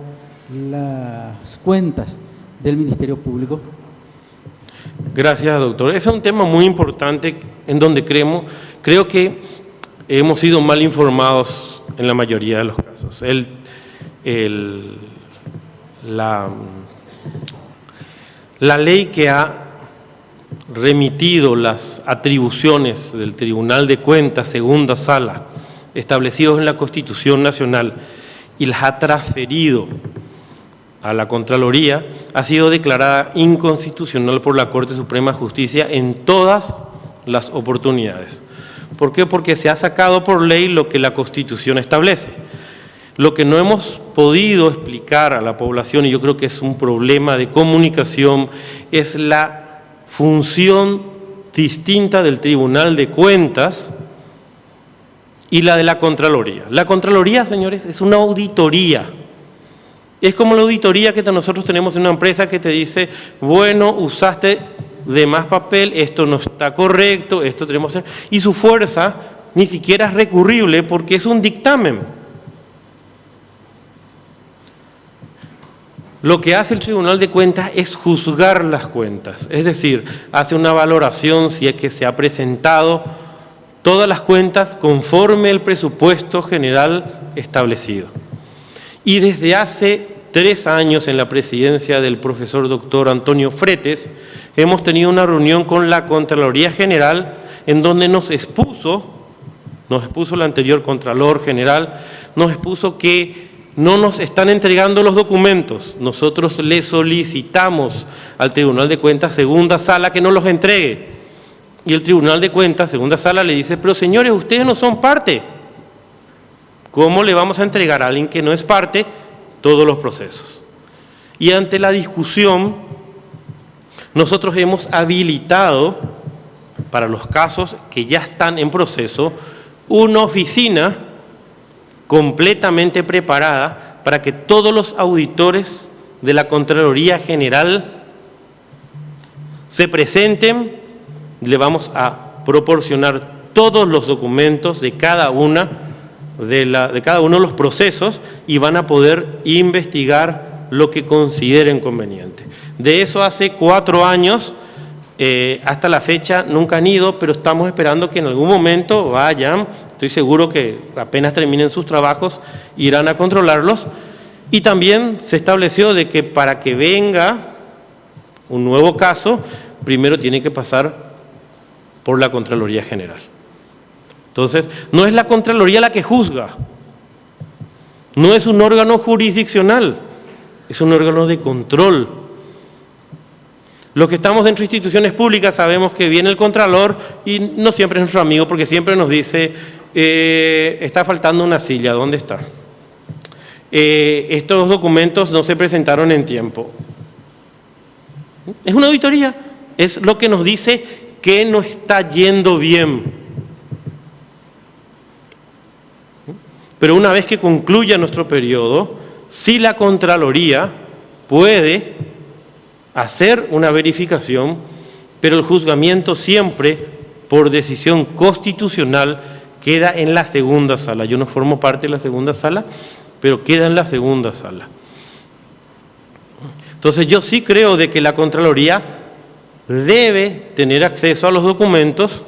las cuentas del Ministerio Público? Gracias, doctor. Ese es un tema muy importante en donde creo que hemos sido mal informados en la mayoría de los casos. La ley que ha remitido las atribuciones del Tribunal de Cuentas, segunda sala, establecidos en la Constitución Nacional, y las ha transferido a la Contraloría, ha sido declarada inconstitucional por la Corte Suprema de Justicia en todas las oportunidades. ¿Por qué? Porque se ha sacado por ley lo que la Constitución establece. Lo que no hemos podido explicar a la población, y yo creo que es un problema de comunicación, es la función distinta del Tribunal de Cuentas y la de la Contraloría. La Contraloría, señores, es una auditoría. Es como la auditoría que nosotros tenemos en una empresa que te dice, bueno, usaste de más papel, esto no está correcto, esto tenemos que hacer, y su fuerza ni siquiera es recurrible porque es un dictamen. Lo que hace el Tribunal de Cuentas es juzgar las cuentas, es decir, hace una valoración si es que se ha presentado todas las cuentas conforme el presupuesto general establecido. Y desde hace 3 años, en la presidencia del profesor doctor Antonio Fretes, hemos tenido una reunión con la Contraloría General en donde nos expuso el anterior Contralor General, nos expuso que no nos están entregando los documentos. Nosotros le solicitamos al Tribunal de Cuentas, segunda sala, que nos los entregue. Y el Tribunal de Cuentas, segunda sala, le dice, pero señores, ustedes no son parte. ¿Cómo le vamos a entregar a alguien que no es parte todos los procesos? Y ante la discusión, nosotros hemos habilitado, para los casos que ya están en proceso, una oficina completamente preparada para que todos los auditores de la Contraloría General se presenten. Le vamos a proporcionar todos los documentos de cada uno de los procesos y van a poder investigar lo que consideren conveniente. De eso hace 4 años, hasta la fecha nunca han ido, pero estamos esperando que en algún momento vayan. Estoy seguro que apenas terminen sus trabajos irán a controlarlos. Y también se estableció de que para que venga un nuevo caso, primero tiene que pasar por la Contraloría General. Entonces, no es la Contraloría la que juzga, no es un órgano jurisdiccional, es un órgano de control. Los que estamos dentro de instituciones públicas sabemos que viene el Contralor y no siempre es nuestro amigo porque siempre nos dice, está faltando una silla, ¿dónde está? Estos documentos no se presentaron en tiempo. Es una auditoría, es lo que nos dice que no está yendo bien. Pero una vez que concluya nuestro periodo, si la Contraloría puede hacer una verificación, pero el juzgamiento siempre, por decisión constitucional, queda en la segunda sala. Yo no formo parte de la segunda sala, pero queda en la segunda sala. Entonces yo sí creo de que la Contraloría debe tener acceso a los documentos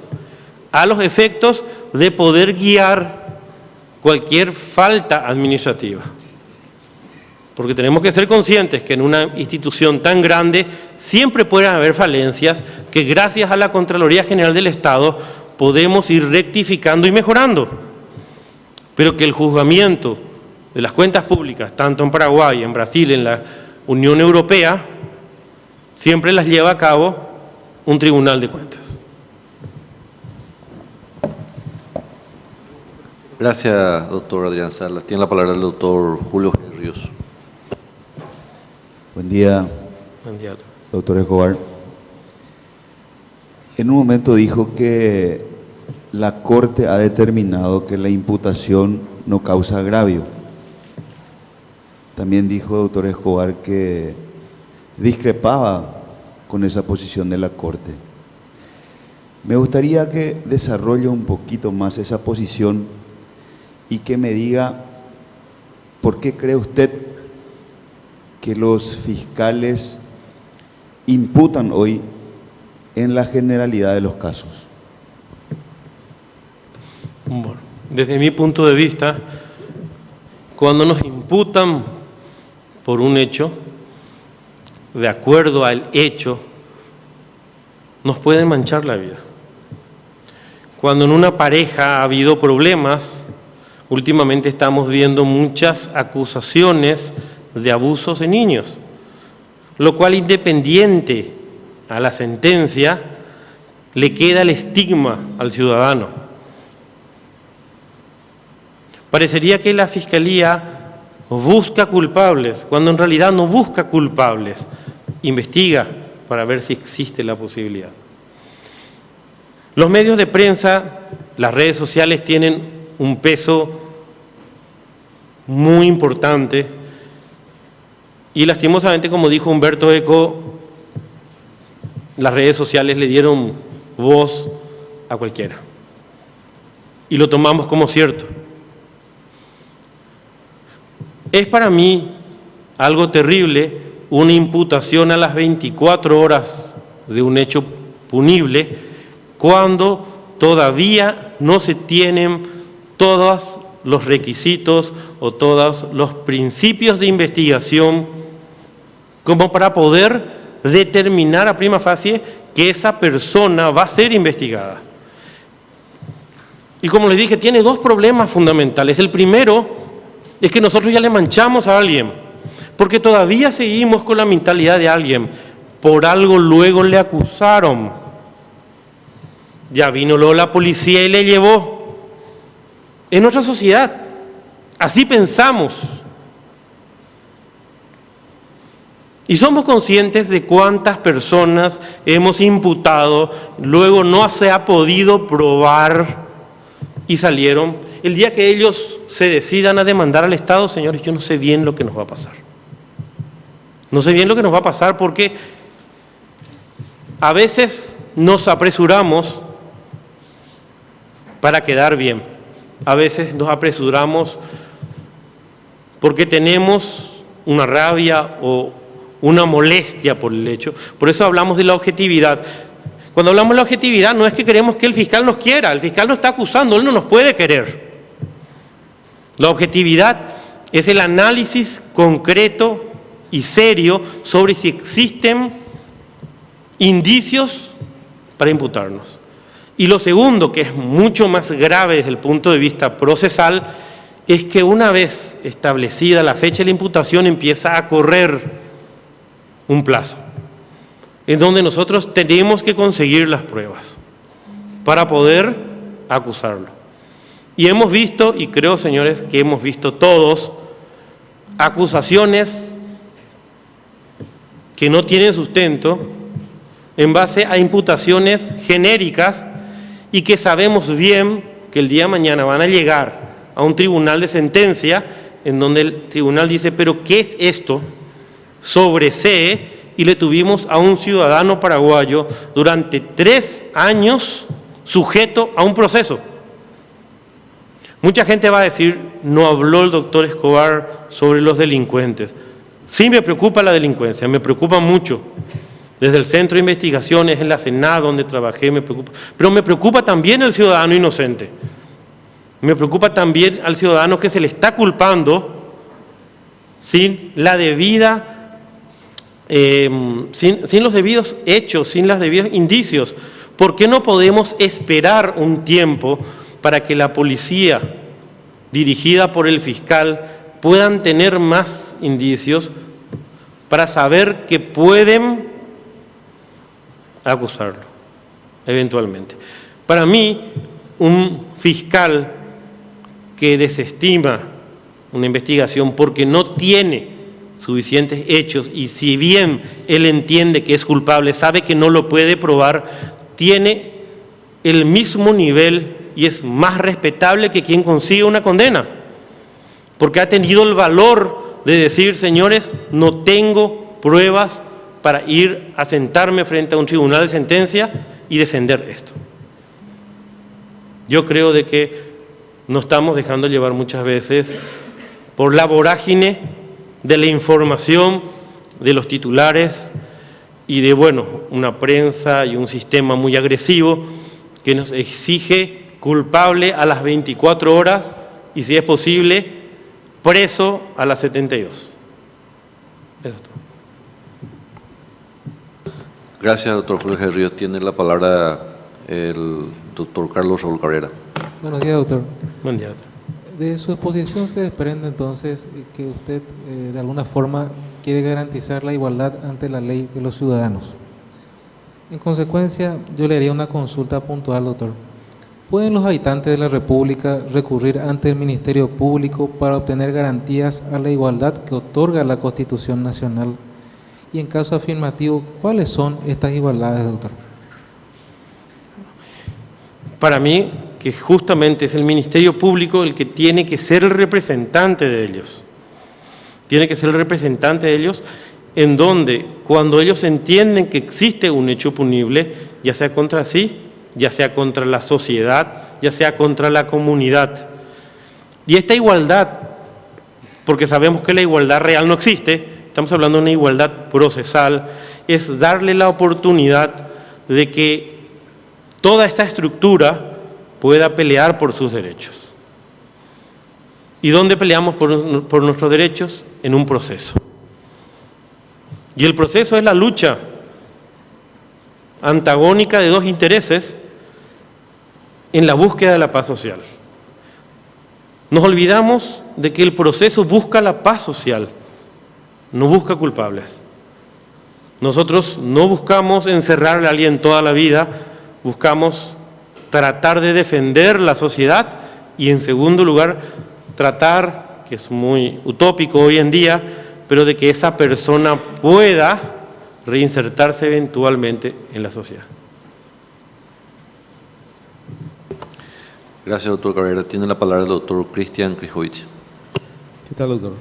a los efectos de poder guiar cualquier falta administrativa. Porque tenemos que ser conscientes que en una institución tan grande siempre pueden haber falencias que gracias a la Contraloría General del Estado podemos ir rectificando y mejorando. Pero que el juzgamiento de las cuentas públicas, tanto en Paraguay, en Brasil, en la Unión Europea, siempre las lleva a cabo un tribunal de cuentas. Gracias, doctor Adrián Salas. Tiene la palabra el doctor Julio Ríos. Buen día, doctor Escobar. En un momento dijo que la Corte ha determinado que la imputación no causa agravio. También dijo, doctor Escobar, que discrepaba con esa posición de la Corte. Me gustaría que desarrolle un poquito más esa posición y que me diga por qué cree usted que los fiscales imputan hoy en la generalidad de los casos. Bueno, desde mi punto de vista, cuando nos imputan por un hecho, de acuerdo al hecho, nos pueden manchar la vida. Cuando en una pareja ha habido problemas, últimamente estamos viendo muchas acusaciones de abusos de niños, lo cual, independiente a la sentencia, le queda el estigma al ciudadano. Parecería que la Fiscalía busca culpables, cuando en realidad no busca culpables, investiga para ver si existe la posibilidad. Los medios de prensa, las redes sociales tienen un peso muy importante y lastimosamente, como dijo Humberto Eco, las redes sociales le dieron voz a cualquiera y lo tomamos como cierto. Es para mí algo terrible una imputación a las 24 horas de un hecho punible cuando todavía no se tienen todos los requisitos o todos los principios de investigación como para poder determinar a prima facie que esa persona va a ser investigada. Y como les dije, tiene dos problemas fundamentales. El primero es que nosotros ya le manchamos a alguien, porque todavía seguimos con la mentalidad de alguien. Por algo luego le acusaron. Ya vino luego la policía y le llevó. En nuestra sociedad Así pensamos. Y somos conscientes de cuántas personas hemos imputado, luego no se ha podido probar y salieron. El día que ellos se decidan a demandar al Estado, señores, yo no sé bien lo que nos va a pasar. No sé bien lo que nos va a pasar porque a veces nos apresuramos para quedar bien. A veces nos apresuramos porque tenemos una rabia o una molestia por el hecho. Por eso hablamos de la objetividad. Cuando hablamos de la objetividad no es que queremos que el fiscal nos quiera, el fiscal nos está acusando, él no nos puede querer. La objetividad es el análisis concreto y serio sobre si existen indicios para imputarnos. Y lo segundo, que es mucho más grave desde el punto de vista procesal, es que una vez establecida la fecha de la imputación empieza a correr un plazo, en donde nosotros tenemos que conseguir las pruebas para poder acusarlo. Y hemos visto, y creo, señores, que hemos visto todos, acusaciones que no tienen sustento en base a imputaciones genéricas y que sabemos bien que el día de mañana van a llegar a un tribunal de sentencia en donde el tribunal dice, pero ¿qué es esto? Sobresee, y le tuvimos a un ciudadano paraguayo durante 3 años sujeto a un proceso. Mucha gente va a decir, no habló el doctor Escobar sobre los delincuentes. Sí me preocupa la delincuencia, me preocupa mucho. Desde el Centro de Investigaciones, en la SENA, donde trabajé, me preocupa. Pero me preocupa también el ciudadano inocente. Me preocupa también al ciudadano que se le está culpando sin la debida, sin los debidos hechos, sin los debidos indicios. ¿Por qué no podemos esperar un tiempo para que la policía, dirigida por el fiscal, puedan tener más indicios para saber que pueden acusarlo, eventualmente? Para mí, un fiscal que desestima una investigación porque no tiene suficientes hechos y si bien él entiende que es culpable, sabe que no lo puede probar, tiene el mismo nivel y es más respetable que quien consigue una condena, porque ha tenido el valor de decir, señores, no tengo pruebas para ir a sentarme frente a un tribunal de sentencia y defender esto. Yo creo de que nos estamos dejando llevar muchas veces por la vorágine de la información, de los titulares y de, bueno, una prensa y un sistema muy agresivo que nos exige culpable a las 24 horas y, si es posible, preso a las 72. Eso es todo. Gracias, doctor Jorge Ríos. Tiene la palabra el doctor Carlos Raúl Cabrera. Buenos días, doctor. Buen día, doctor. De su exposición se desprende entonces que usted de alguna forma quiere garantizar la igualdad ante la ley de los ciudadanos. En consecuencia, yo le haría una consulta puntual, doctor. ¿Pueden los habitantes de la República recurrir ante el Ministerio Público para obtener garantías a la igualdad que otorga la Constitución Nacional? Y en caso afirmativo, ¿cuáles son estas igualdades, doctor? Para mí, que justamente es el Ministerio Público el que tiene que ser el representante de ellos. Tiene que ser el representante de ellos en donde, cuando ellos entienden que existe un hecho punible, ya sea contra sí, ya sea contra la sociedad, ya sea contra la comunidad. Y esta igualdad, porque sabemos que la igualdad real no existe, estamos hablando de una igualdad procesal, es darle la oportunidad de que toda esta estructura pueda pelear por sus derechos. ¿Y dónde peleamos por nuestros derechos? En un proceso. Y el proceso es la lucha antagónica de dos intereses en la búsqueda de la paz social. Nos olvidamos de que el proceso busca la paz social, no busca culpables. Nosotros no buscamos encerrarle a alguien toda la vida, buscamos tratar de defender la sociedad y, en segundo lugar, tratar que es muy utópico hoy en día, pero de que esa persona pueda reinsertarse eventualmente en la sociedad. Gracias, doctor Cabrera. Tiene la palabra el doctor Cristian Krijovic. ¿Qué tal, doctor?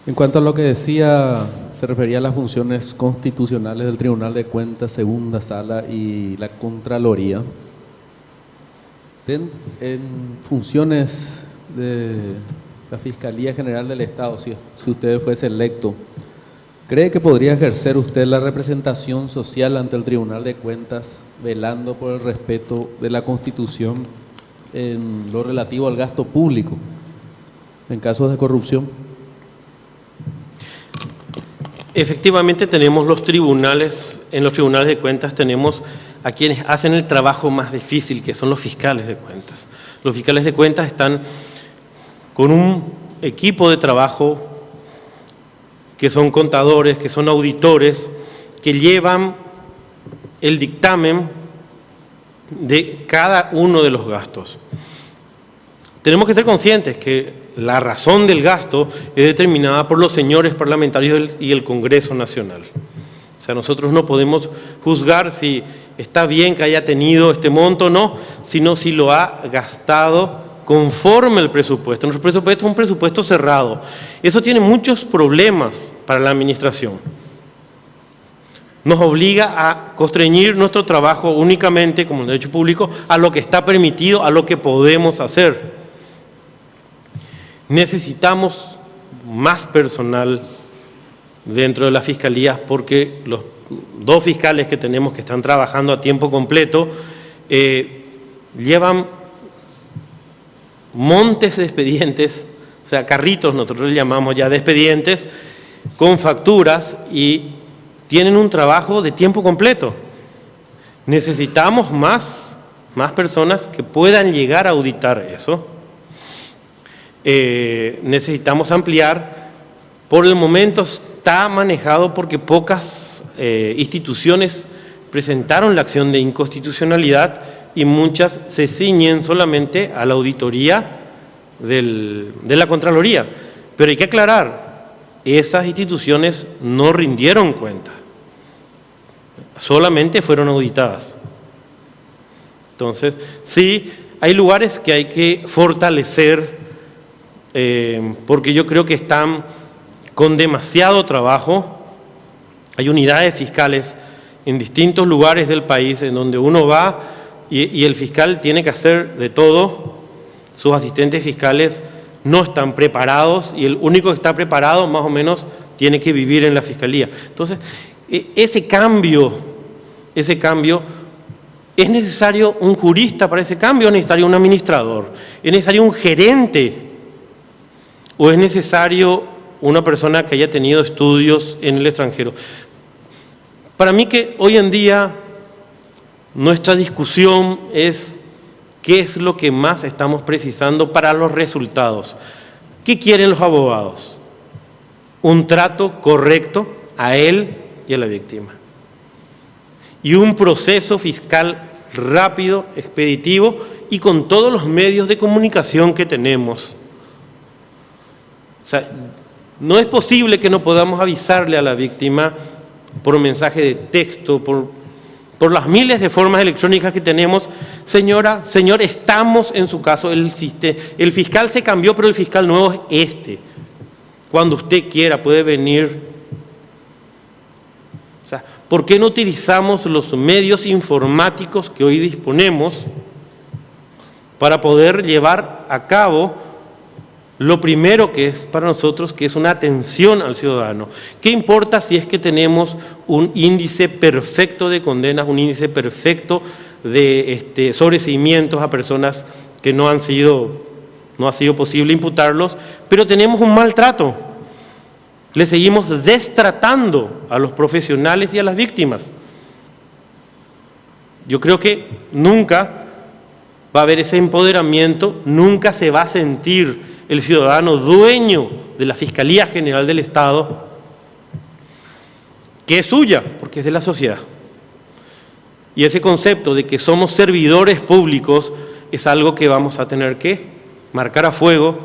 En cuanto a lo que decía, se refería a las funciones constitucionales del Tribunal de Cuentas, Segunda Sala y la Contraloría. En funciones de la Fiscalía General del Estado, si usted fuese electo, ¿cree que podría ejercer usted la representación social ante el Tribunal de Cuentas, velando por el respeto de la Constitución en lo relativo al gasto público en casos de corrupción? Efectivamente tenemos los tribunales, en los tribunales de cuentas tenemos a quienes hacen el trabajo más difícil, que son los fiscales de cuentas. Los fiscales de cuentas están con un equipo de trabajo que son contadores, que son auditores, que llevan el dictamen de cada uno de los gastos. Tenemos que ser conscientes que la razón del gasto es determinada por los señores parlamentarios y el Congreso Nacional. O sea, nosotros no podemos juzgar si está bien que haya tenido este monto o no, sino si lo ha gastado conforme el presupuesto. Nuestro presupuesto es un presupuesto cerrado. Eso tiene muchos problemas para la administración. Nos obliga a constreñir nuestro trabajo únicamente, como el derecho público, a lo que está permitido, a lo que podemos hacer. Necesitamos más personal dentro de las fiscalías porque los 2 fiscales que tenemos que están trabajando a tiempo completo llevan montes de expedientes, o sea, carritos, nosotros le llamamos ya de expedientes, con facturas y tienen un trabajo de tiempo completo. Necesitamos más personas que puedan llegar a auditar eso. Necesitamos ampliar. Por el momento está manejado porque pocas instituciones presentaron la acción de inconstitucionalidad y muchas se ciñen solamente a la auditoría de la Contraloría. Pero hay que aclarar, esas instituciones no rindieron cuenta, solamente fueron auditadas. Entonces, sí, hay lugares que hay que fortalecer porque yo creo que están con demasiado trabajo. Hay unidades fiscales en distintos lugares del país en donde uno va y el fiscal tiene que hacer de todo. Sus asistentes fiscales no están preparados y el único que está preparado más o menos tiene que vivir en la fiscalía. Entonces, ese cambio, ¿es necesario un jurista para ese cambio o es necesario un administrador? ¿Es necesario un gerente? ¿O es necesario una persona que haya tenido estudios en el extranjero? Para mí que hoy en día nuestra discusión es qué es lo que más estamos precisando para los resultados. ¿Qué quieren los abogados? Un trato correcto a él y a la víctima. Y un proceso fiscal rápido, expeditivo y con todos los medios de comunicación que tenemos. O sea, no es posible que no podamos avisarle a la víctima por un mensaje de texto, por las miles de formas electrónicas que tenemos. Señora, señor, estamos en su caso, el fiscal se cambió, pero el fiscal nuevo es este. Cuando usted quiera puede venir. O sea, ¿por qué no utilizamos los medios informáticos que hoy disponemos para poder llevar a cabo lo primero que es para nosotros, que es una atención al ciudadano? ¿Qué importa si es que tenemos un índice perfecto de condenas, un índice perfecto de sobreseimientos a personas que no ha sido posible imputarlos, pero tenemos un maltrato? Le seguimos destratando a los profesionales y a las víctimas. Yo creo que nunca va a haber ese empoderamiento, nunca se va a sentir el ciudadano dueño de la Fiscalía General del Estado, que es suya, porque es de la sociedad. Y ese concepto de que somos servidores públicos es algo que vamos a tener que marcar a fuego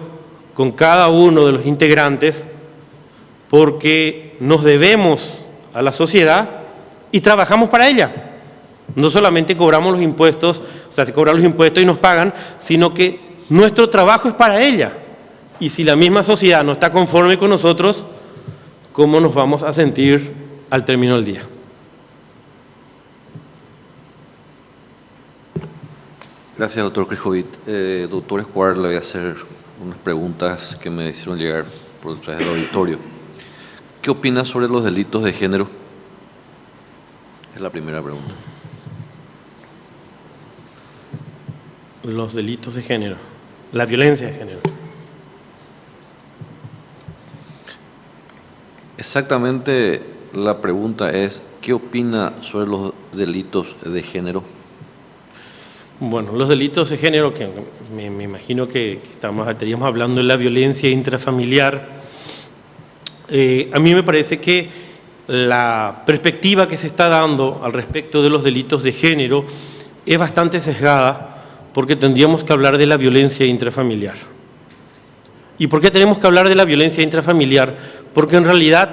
con cada uno de los integrantes, porque nos debemos a la sociedad y trabajamos para ella. No solamente cobramos los impuestos, o sea, se cobran los impuestos y nos pagan, sino que nuestro trabajo es para ella. Y si la misma sociedad no está conforme con nosotros, ¿cómo nos vamos a sentir al término del día? Gracias, doctor Krejovit. Doctor Escobar, le voy a hacer unas preguntas que me hicieron llegar por detrás del auditorio. ¿Qué opina sobre los delitos de género? Es la primera pregunta. Los delitos de género, la violencia de género. Exactamente, la pregunta es, ¿qué opina sobre los delitos de género? Bueno, los delitos de género, que me imagino que estaríamos hablando de la violencia intrafamiliar, a mí me parece que la perspectiva que se está dando al respecto de los delitos de género es bastante sesgada, porque tendríamos que hablar de la violencia intrafamiliar. ¿Y por qué tenemos que hablar de la violencia intrafamiliar? Porque en realidad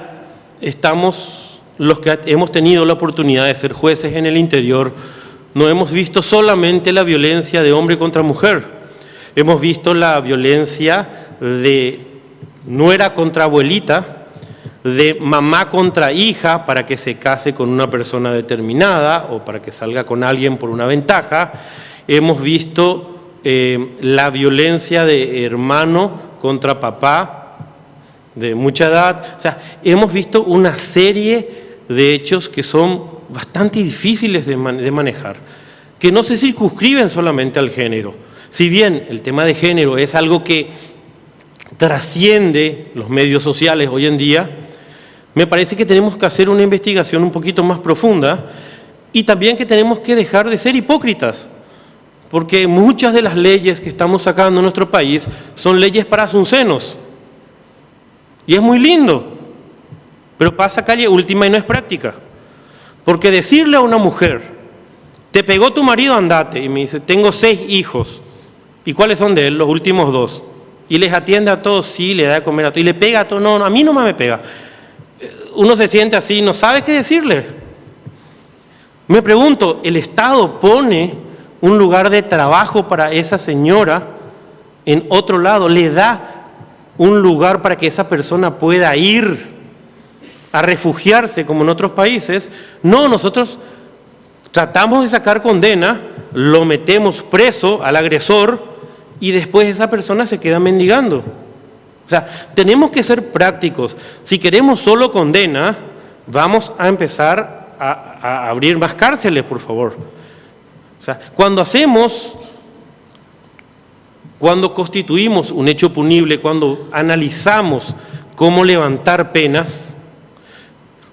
estamos, los que hemos tenido la oportunidad de ser jueces en el interior, no hemos visto solamente la violencia de hombre contra mujer, hemos visto la violencia de nuera contra abuelita, de mamá contra hija para que se case con una persona determinada o para que salga con alguien por una ventaja, hemos visto la violencia de hermano contra papá de mucha edad, o sea, hemos visto una serie de hechos que son bastante difíciles de manejar, que no se circunscriben solamente al género. Si bien el tema de género es algo que trasciende los medios sociales hoy en día, me parece que tenemos que hacer una investigación un poquito más profunda y también que tenemos que dejar de ser hipócritas, porque muchas de las leyes que estamos sacando en nuestro país son leyes para asuncenos, y es muy lindo, pero pasa calle última y no es práctica. Porque decirle a una mujer, te pegó tu marido, andate, y me dice, tengo 6 hijos, ¿y cuáles son de él? Los últimos 2. Y les atiende a todos, sí, le da de comer a todos, y le pega a todos, no, a mí no me pega. Uno se siente así, no sabe qué decirle. Me pregunto, ¿el Estado pone un lugar de trabajo para esa señora en otro lado? ¿Le da un lugar para que esa persona pueda ir a refugiarse como en otros países? No, nosotros tratamos de sacar condena, lo metemos preso al agresor y después esa persona se queda mendigando. O sea, tenemos que ser prácticos. Si queremos solo condena, vamos a empezar a abrir más cárceles, por favor. O sea, cuando constituimos un hecho punible, cuando analizamos cómo levantar penas,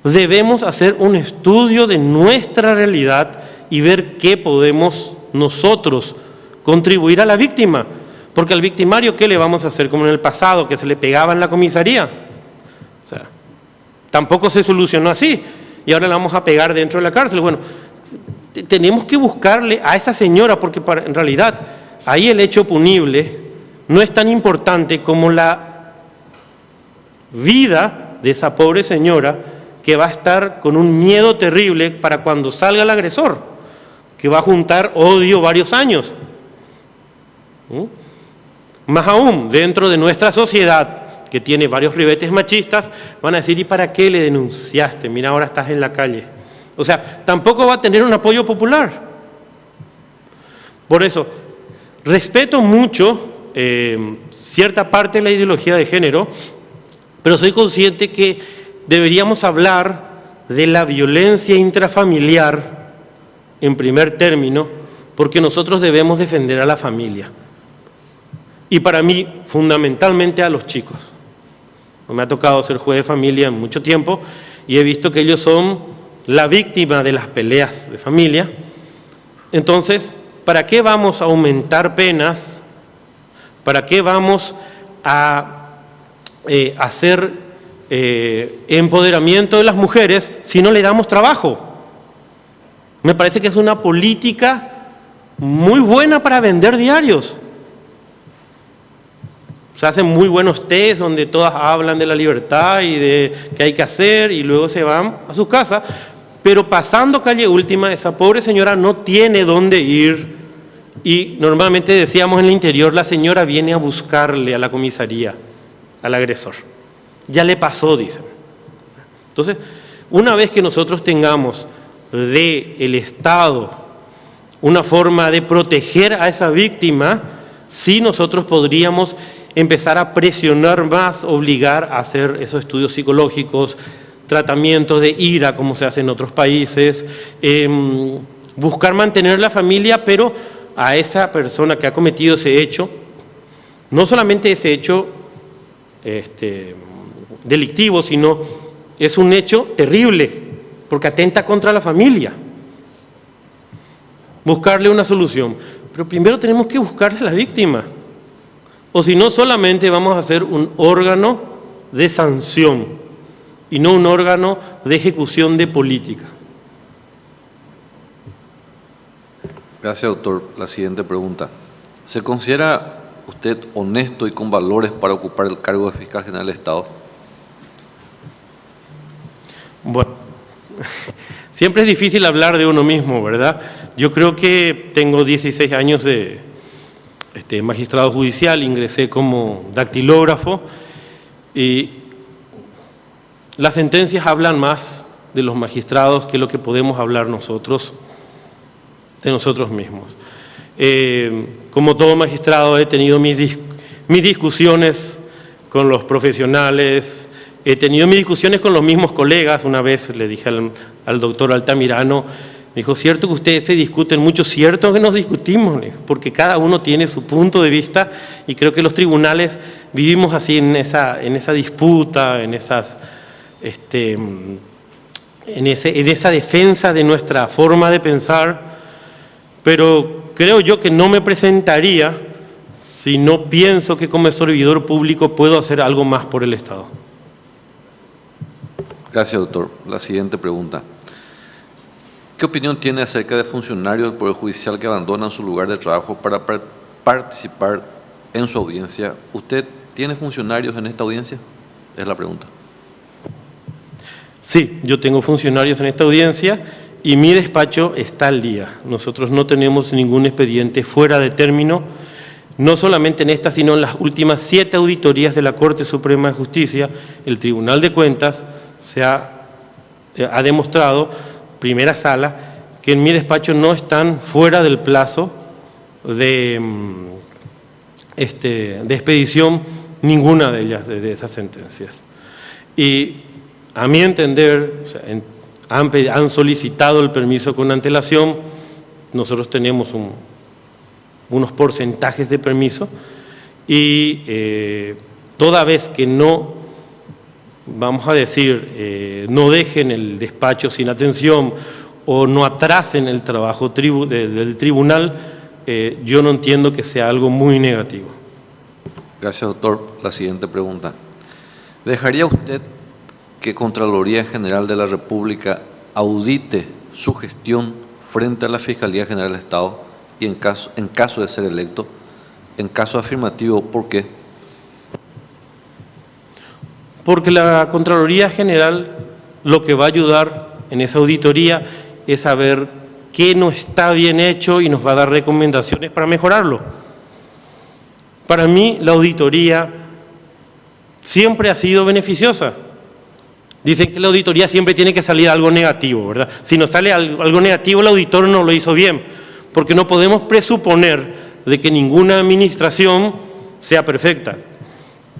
debemos hacer un estudio de nuestra realidad y ver qué podemos nosotros contribuir a la víctima. Porque al victimario, ¿qué le vamos a hacer? Como en el pasado, que se le pegaba en la comisaría. O sea, tampoco se solucionó así. Y ahora le vamos a pegar dentro de la cárcel. Bueno, tenemos que buscarle a esa señora, porque en realidad ahí el hecho punible no es tan importante como la vida de esa pobre señora, que va a estar con un miedo terrible para cuando salga el agresor, que va a juntar odio varios años. Más aún, dentro de nuestra sociedad, que tiene varios ribetes machistas, van a decir, ¿y para qué le denunciaste? Mira, ahora estás en la calle. O sea, tampoco va a tener un apoyo popular. Por eso, respeto mucho cierta parte de la ideología de género, pero soy consciente que deberíamos hablar de la violencia intrafamiliar en primer término, porque nosotros debemos defender a la familia. Y para mí, fundamentalmente a los chicos. Me ha tocado ser juez de familia en mucho tiempo y he visto que ellos son la víctima de las peleas de familia. Entonces, ¿para qué vamos a aumentar penas? ¿Para qué vamos a hacer empoderamiento de las mujeres si no le damos trabajo? Me parece que es una política muy buena para vender diarios. Se hacen muy buenos test donde todas hablan de la libertad y de qué hay que hacer y luego se van a su casa. Pero pasando calle Última, esa pobre señora no tiene dónde ir y normalmente decíamos en el interior, la señora viene a buscarle a la comisaría, al agresor. Ya le pasó, dicen. Entonces, una vez que nosotros tengamos del Estado una forma de proteger a esa víctima, sí nosotros podríamos empezar a presionar más, obligar a hacer esos estudios psicológicos, tratamientos de ira, como se hace en otros países, buscar mantener la familia, pero a esa persona que ha cometido ese hecho, no solamente ese hecho delictivo, sino es un hecho terrible, porque atenta contra la familia. Buscarle una solución. Pero primero tenemos que buscarle a la víctima. O si no, solamente vamos a hacer un órgano de sanción y no un órgano de ejecución de política. Gracias, doctor. La siguiente pregunta. ¿Se considera usted honesto y con valores para ocupar el cargo de fiscal general del Estado? Bueno, siempre es difícil hablar de uno mismo, ¿verdad? Yo creo que tengo 16 años de magistrado judicial, ingresé como dactilógrafo y las sentencias hablan más de los magistrados que lo que podemos hablar nosotros de nosotros mismos. Como todo magistrado he tenido mis discusiones con los profesionales, he tenido mis discusiones con los mismos colegas. Una vez le dije al doctor Altamirano, me dijo, cierto que ustedes se discuten mucho, cierto que nos discutimos, porque cada uno tiene su punto de vista y creo que los tribunales vivimos así en esa disputa, en esa defensa de nuestra forma de pensar, pero creo yo que no me presentaría si no pienso que como servidor público puedo hacer algo más por el Estado. Gracias, doctor. La siguiente pregunta. ¿Qué opinión tiene acerca de funcionarios del Poder Judicial que abandonan su lugar de trabajo para participar en su audiencia? ¿Usted tiene funcionarios en esta audiencia? Es la pregunta. Sí, yo tengo funcionarios en esta audiencia y mi despacho está al día. Nosotros no tenemos ningún expediente fuera de término, no solamente en esta, sino en las últimas 7 auditorías de la Corte Suprema de Justicia. El Tribunal de Cuentas ha demostrado, primera sala, que en mi despacho no están fuera del plazo de expedición ninguna de ellas, de esas sentencias. Y a mi entender, han solicitado el permiso con antelación, nosotros tenemos unos porcentajes de permiso y toda vez que no, vamos a decir, no dejen el despacho sin atención o no atrasen el trabajo del tribunal, yo no entiendo que sea algo muy negativo. Gracias, doctor. La siguiente pregunta. ¿Dejaría usted que Contraloría General de la República audite su gestión frente a la Fiscalía General del Estado y en caso de ser electo? En caso afirmativo, ¿por qué? Porque la Contraloría General lo que va a ayudar en esa auditoría es saber qué no está bien hecho y nos va a dar recomendaciones para mejorarlo. Para mí la auditoría siempre ha sido beneficiosa. Dicen que la auditoría siempre tiene que salir algo negativo, ¿verdad? Si nos sale algo negativo, el auditor no lo hizo bien, porque no podemos presuponer de que ninguna administración sea perfecta.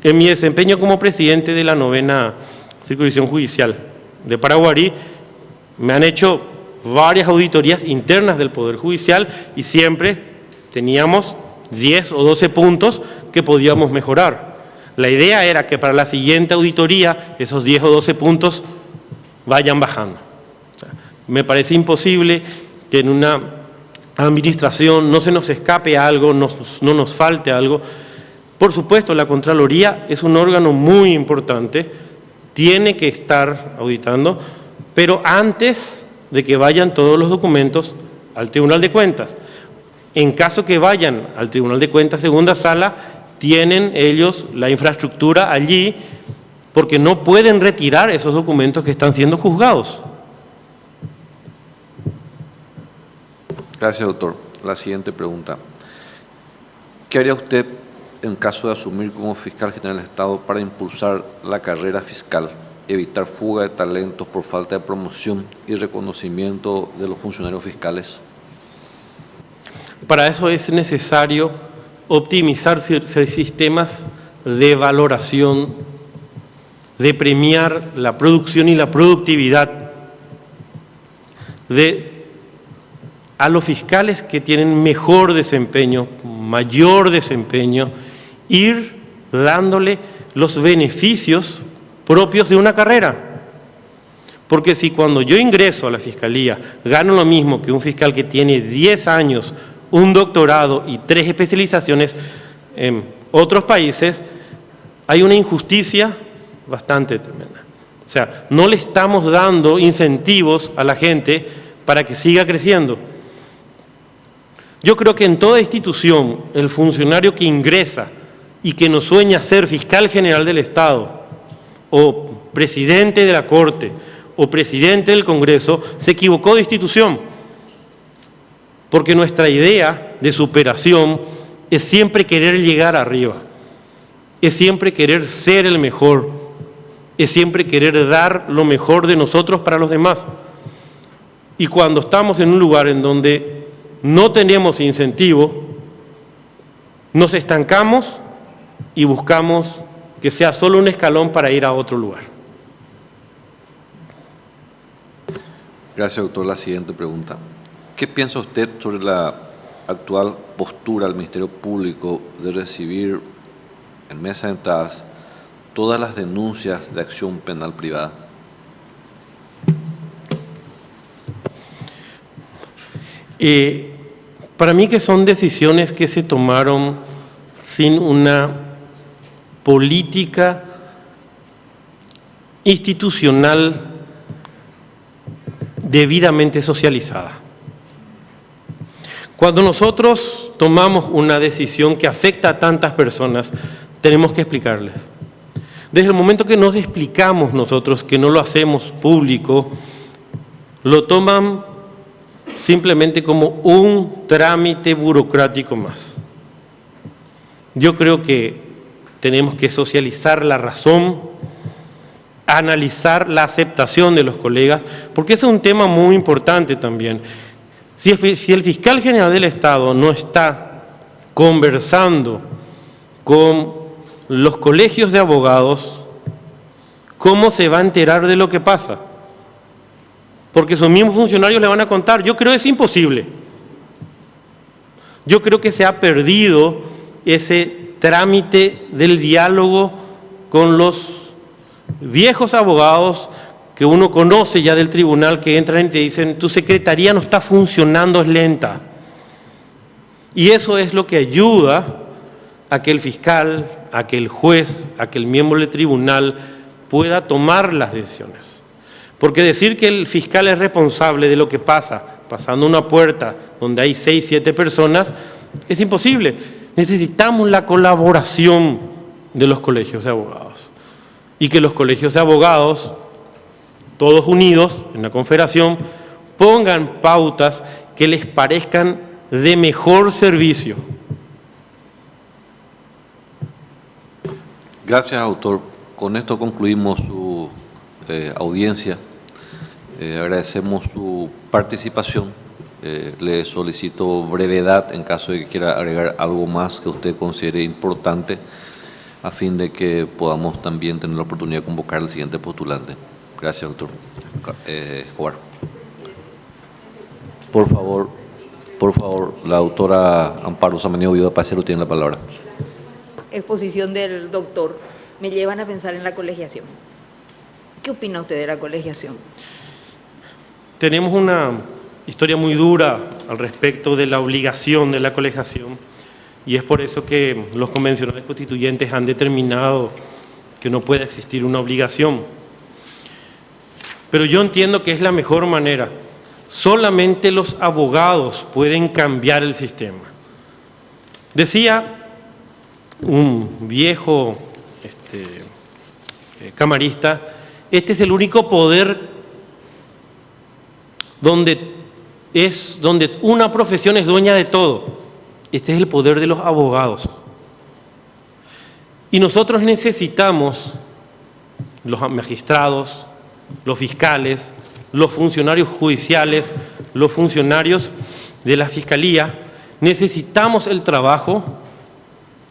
En mi desempeño como presidente de la 9ª Circunscripción Judicial de Paraguarí, me han hecho varias auditorías internas del Poder Judicial y siempre teníamos 10 o 12 puntos que podíamos mejorar. La idea era que para la siguiente auditoría esos 10 o 12 puntos vayan bajando. O sea, me parece imposible que en una administración no se nos escape algo, no nos falte algo. Por supuesto, la Contraloría es un órgano muy importante, tiene que estar auditando, pero antes de que vayan todos los documentos al Tribunal de Cuentas. En caso que vayan al Tribunal de Cuentas, segunda sala, tienen ellos la infraestructura allí porque no pueden retirar esos documentos que están siendo juzgados. Gracias, doctor. La siguiente pregunta. ¿Qué haría usted en caso de asumir como fiscal general del Estado para impulsar la carrera fiscal, evitar fuga de talentos por falta de promoción y reconocimiento de los funcionarios fiscales? Para eso es necesario optimizar sistemas de valoración, de premiar la producción y la productividad a los fiscales que tienen mejor desempeño, mayor desempeño, ir dándole los beneficios propios de una carrera. Porque si cuando yo ingreso a la fiscalía gano lo mismo que un fiscal que tiene 10 años, un doctorado y 3 especializaciones en otros países, hay una injusticia bastante tremenda. O sea, no le estamos dando incentivos a la gente para que siga creciendo. Yo creo que en toda institución, el funcionario que ingresa y que no sueña ser fiscal general del Estado, o presidente de la Corte, o presidente del Congreso, se equivocó de institución. Porque nuestra idea de superación es siempre querer llegar arriba, es siempre querer ser el mejor, es siempre querer dar lo mejor de nosotros para los demás. Y cuando estamos en un lugar en donde no tenemos incentivo, nos estancamos y buscamos que sea solo un escalón para ir a otro lugar. Gracias, doctor. La siguiente pregunta. ¿Qué piensa usted sobre la actual postura del Ministerio Público de recibir en mesa de entradas todas las denuncias de acción penal privada? Para mí que son decisiones que se tomaron sin una política institucional debidamente socializada. Cuando nosotros tomamos una decisión que afecta a tantas personas, tenemos que explicarles. Desde el momento que nos explicamos nosotros, que no lo hacemos público, lo toman simplemente como un trámite burocrático más. Yo creo que tenemos que socializar la razón, analizar la aceptación de los colegas, porque ese es un tema muy importante también. Si el fiscal general del Estado no está conversando con los colegios de abogados, ¿cómo se va a enterar de lo que pasa? Porque sus mismos funcionarios le van a contar. Yo creo que es imposible. Yo creo que se ha perdido ese trámite del diálogo con los viejos abogados que uno conoce ya del tribunal, que entran y te dicen, tu secretaría no está funcionando, es lenta. Y eso es lo que ayuda a que el fiscal, a que el juez, a que el miembro del tribunal pueda tomar las decisiones. Porque decir que el fiscal es responsable de lo que pasa, pasando una puerta donde hay 6, 7 personas, es imposible. Necesitamos la colaboración de los colegios de abogados. Y que los colegios de abogados, todos unidos en la confederación, pongan pautas que les parezcan de mejor servicio. Gracias, autor. Con esto concluimos su audiencia. Agradecemos su participación. Le solicito brevedad en caso de que quiera agregar algo más que usted considere importante, a fin de que podamos también tener la oportunidad de convocar al siguiente postulante. Gracias, doctor. Escobar. Por favor, la doctora Amparo Samaniego Viuda Pacero tiene la palabra. Exposición del doctor. Me llevan a pensar en la colegiación. ¿Qué opina usted de la colegiación? Tenemos una historia muy dura al respecto de la obligación de la colegiación, y es por eso que los convencionales constituyentes han determinado que no puede existir una obligación. Pero yo entiendo que es la mejor manera. Solamente los abogados pueden cambiar el sistema. Decía un viejo camarista, este es el único poder donde una profesión es dueña de todo. Este es el poder de los abogados. Y nosotros necesitamos, los magistrados, los fiscales, los funcionarios judiciales, los funcionarios de la Fiscalía, necesitamos el trabajo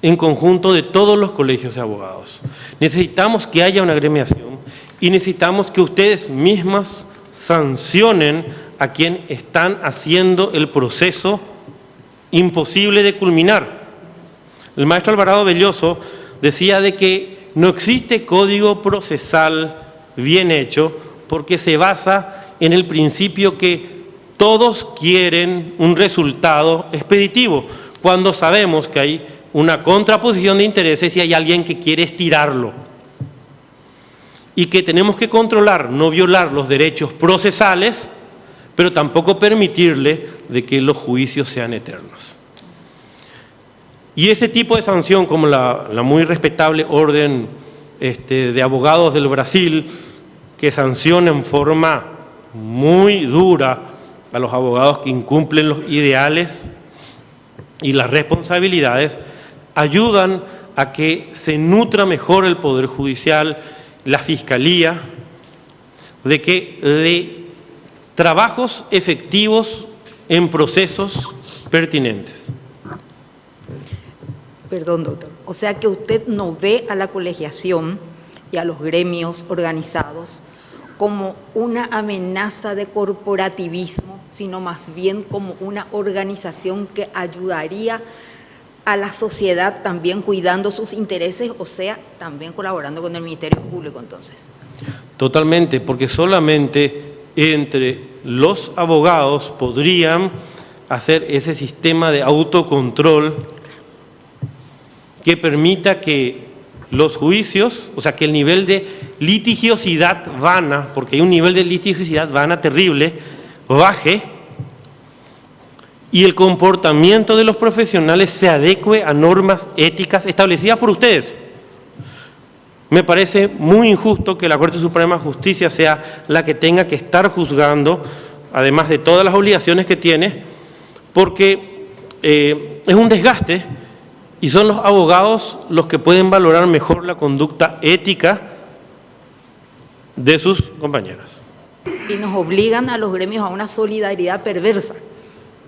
en conjunto de todos los colegios de abogados. Necesitamos que haya una agremiación y necesitamos que ustedes mismas sancionen a quien están haciendo el proceso imposible de culminar. El maestro Alvarado Belloso decía de que no existe código procesal bien hecho porque se basa en el principio que todos quieren un resultado expeditivo, cuando sabemos que hay una contraposición de intereses y hay alguien que quiere estirarlo. Y que tenemos que controlar, no violar los derechos procesales, pero tampoco permitirle de que los juicios sean eternos. Y ese tipo de sanción, como la muy respetable orden de abogados del Brasil, que sanciona en forma muy dura a los abogados que incumplen los ideales y las responsabilidades, ayudan a que se nutra mejor el Poder Judicial, la Fiscalía, de trabajos efectivos en procesos pertinentes. Perdón, doctor. O sea que usted no ve a la colegiación y a los gremios organizados como una amenaza de corporativismo, sino más bien como una organización que ayudaría a la sociedad también cuidando sus intereses, o sea, también colaborando con el Ministerio Público, entonces. Totalmente, porque solamente entre los abogados podrían hacer ese sistema de autocontrol que permita que los juicios, o sea, que el nivel de litigiosidad vana, porque hay un nivel de litigiosidad vana terrible, baje y el comportamiento de los profesionales se adecue a normas éticas establecidas por ustedes. Me parece muy injusto que la Corte Suprema de Justicia sea la que tenga que estar juzgando, además de todas las obligaciones que tiene, porque es un desgaste y son los abogados los que pueden valorar mejor la conducta ética de sus compañeras. Y nos obligan a los gremios a una solidaridad perversa,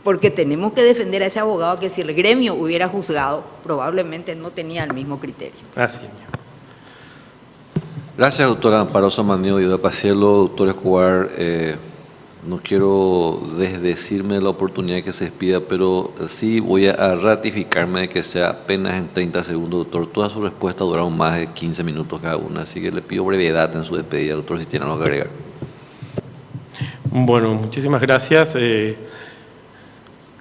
porque tenemos que defender a ese abogado que si el gremio hubiera juzgado, probablemente no tenía el mismo criterio. Así. Gracias, doctora Amparo Samaniego y de Pacielo. Doctor Escobar, no quiero desdecirme la oportunidad que se despida, pero sí voy a ratificarme de que sea apenas en 30 segundos, doctor. Todas sus respuestas duraron más de 15 minutos cada una, así que le pido brevedad en su despedida, doctor, si tiene algo que agregar. Bueno, muchísimas gracias. En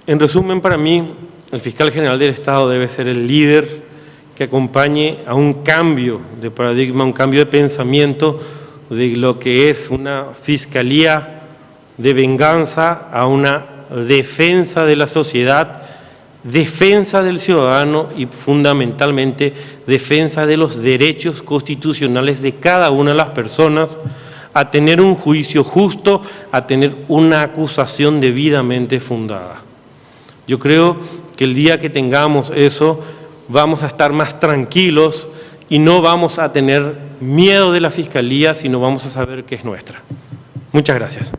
resumen, para mí, el fiscal general del Estado debe ser el líder que acompañe a un cambio de paradigma, un cambio de pensamiento de lo que es una fiscalía de venganza a una defensa de la sociedad, defensa del ciudadano y fundamentalmente defensa de los derechos constitucionales de cada una de las personas, a tener un juicio justo, a tener una acusación debidamente fundada. Yo creo que el día que tengamos eso, vamos a estar más tranquilos y no vamos a tener miedo de la Fiscalía, sino vamos a saber que es nuestra. Muchas gracias.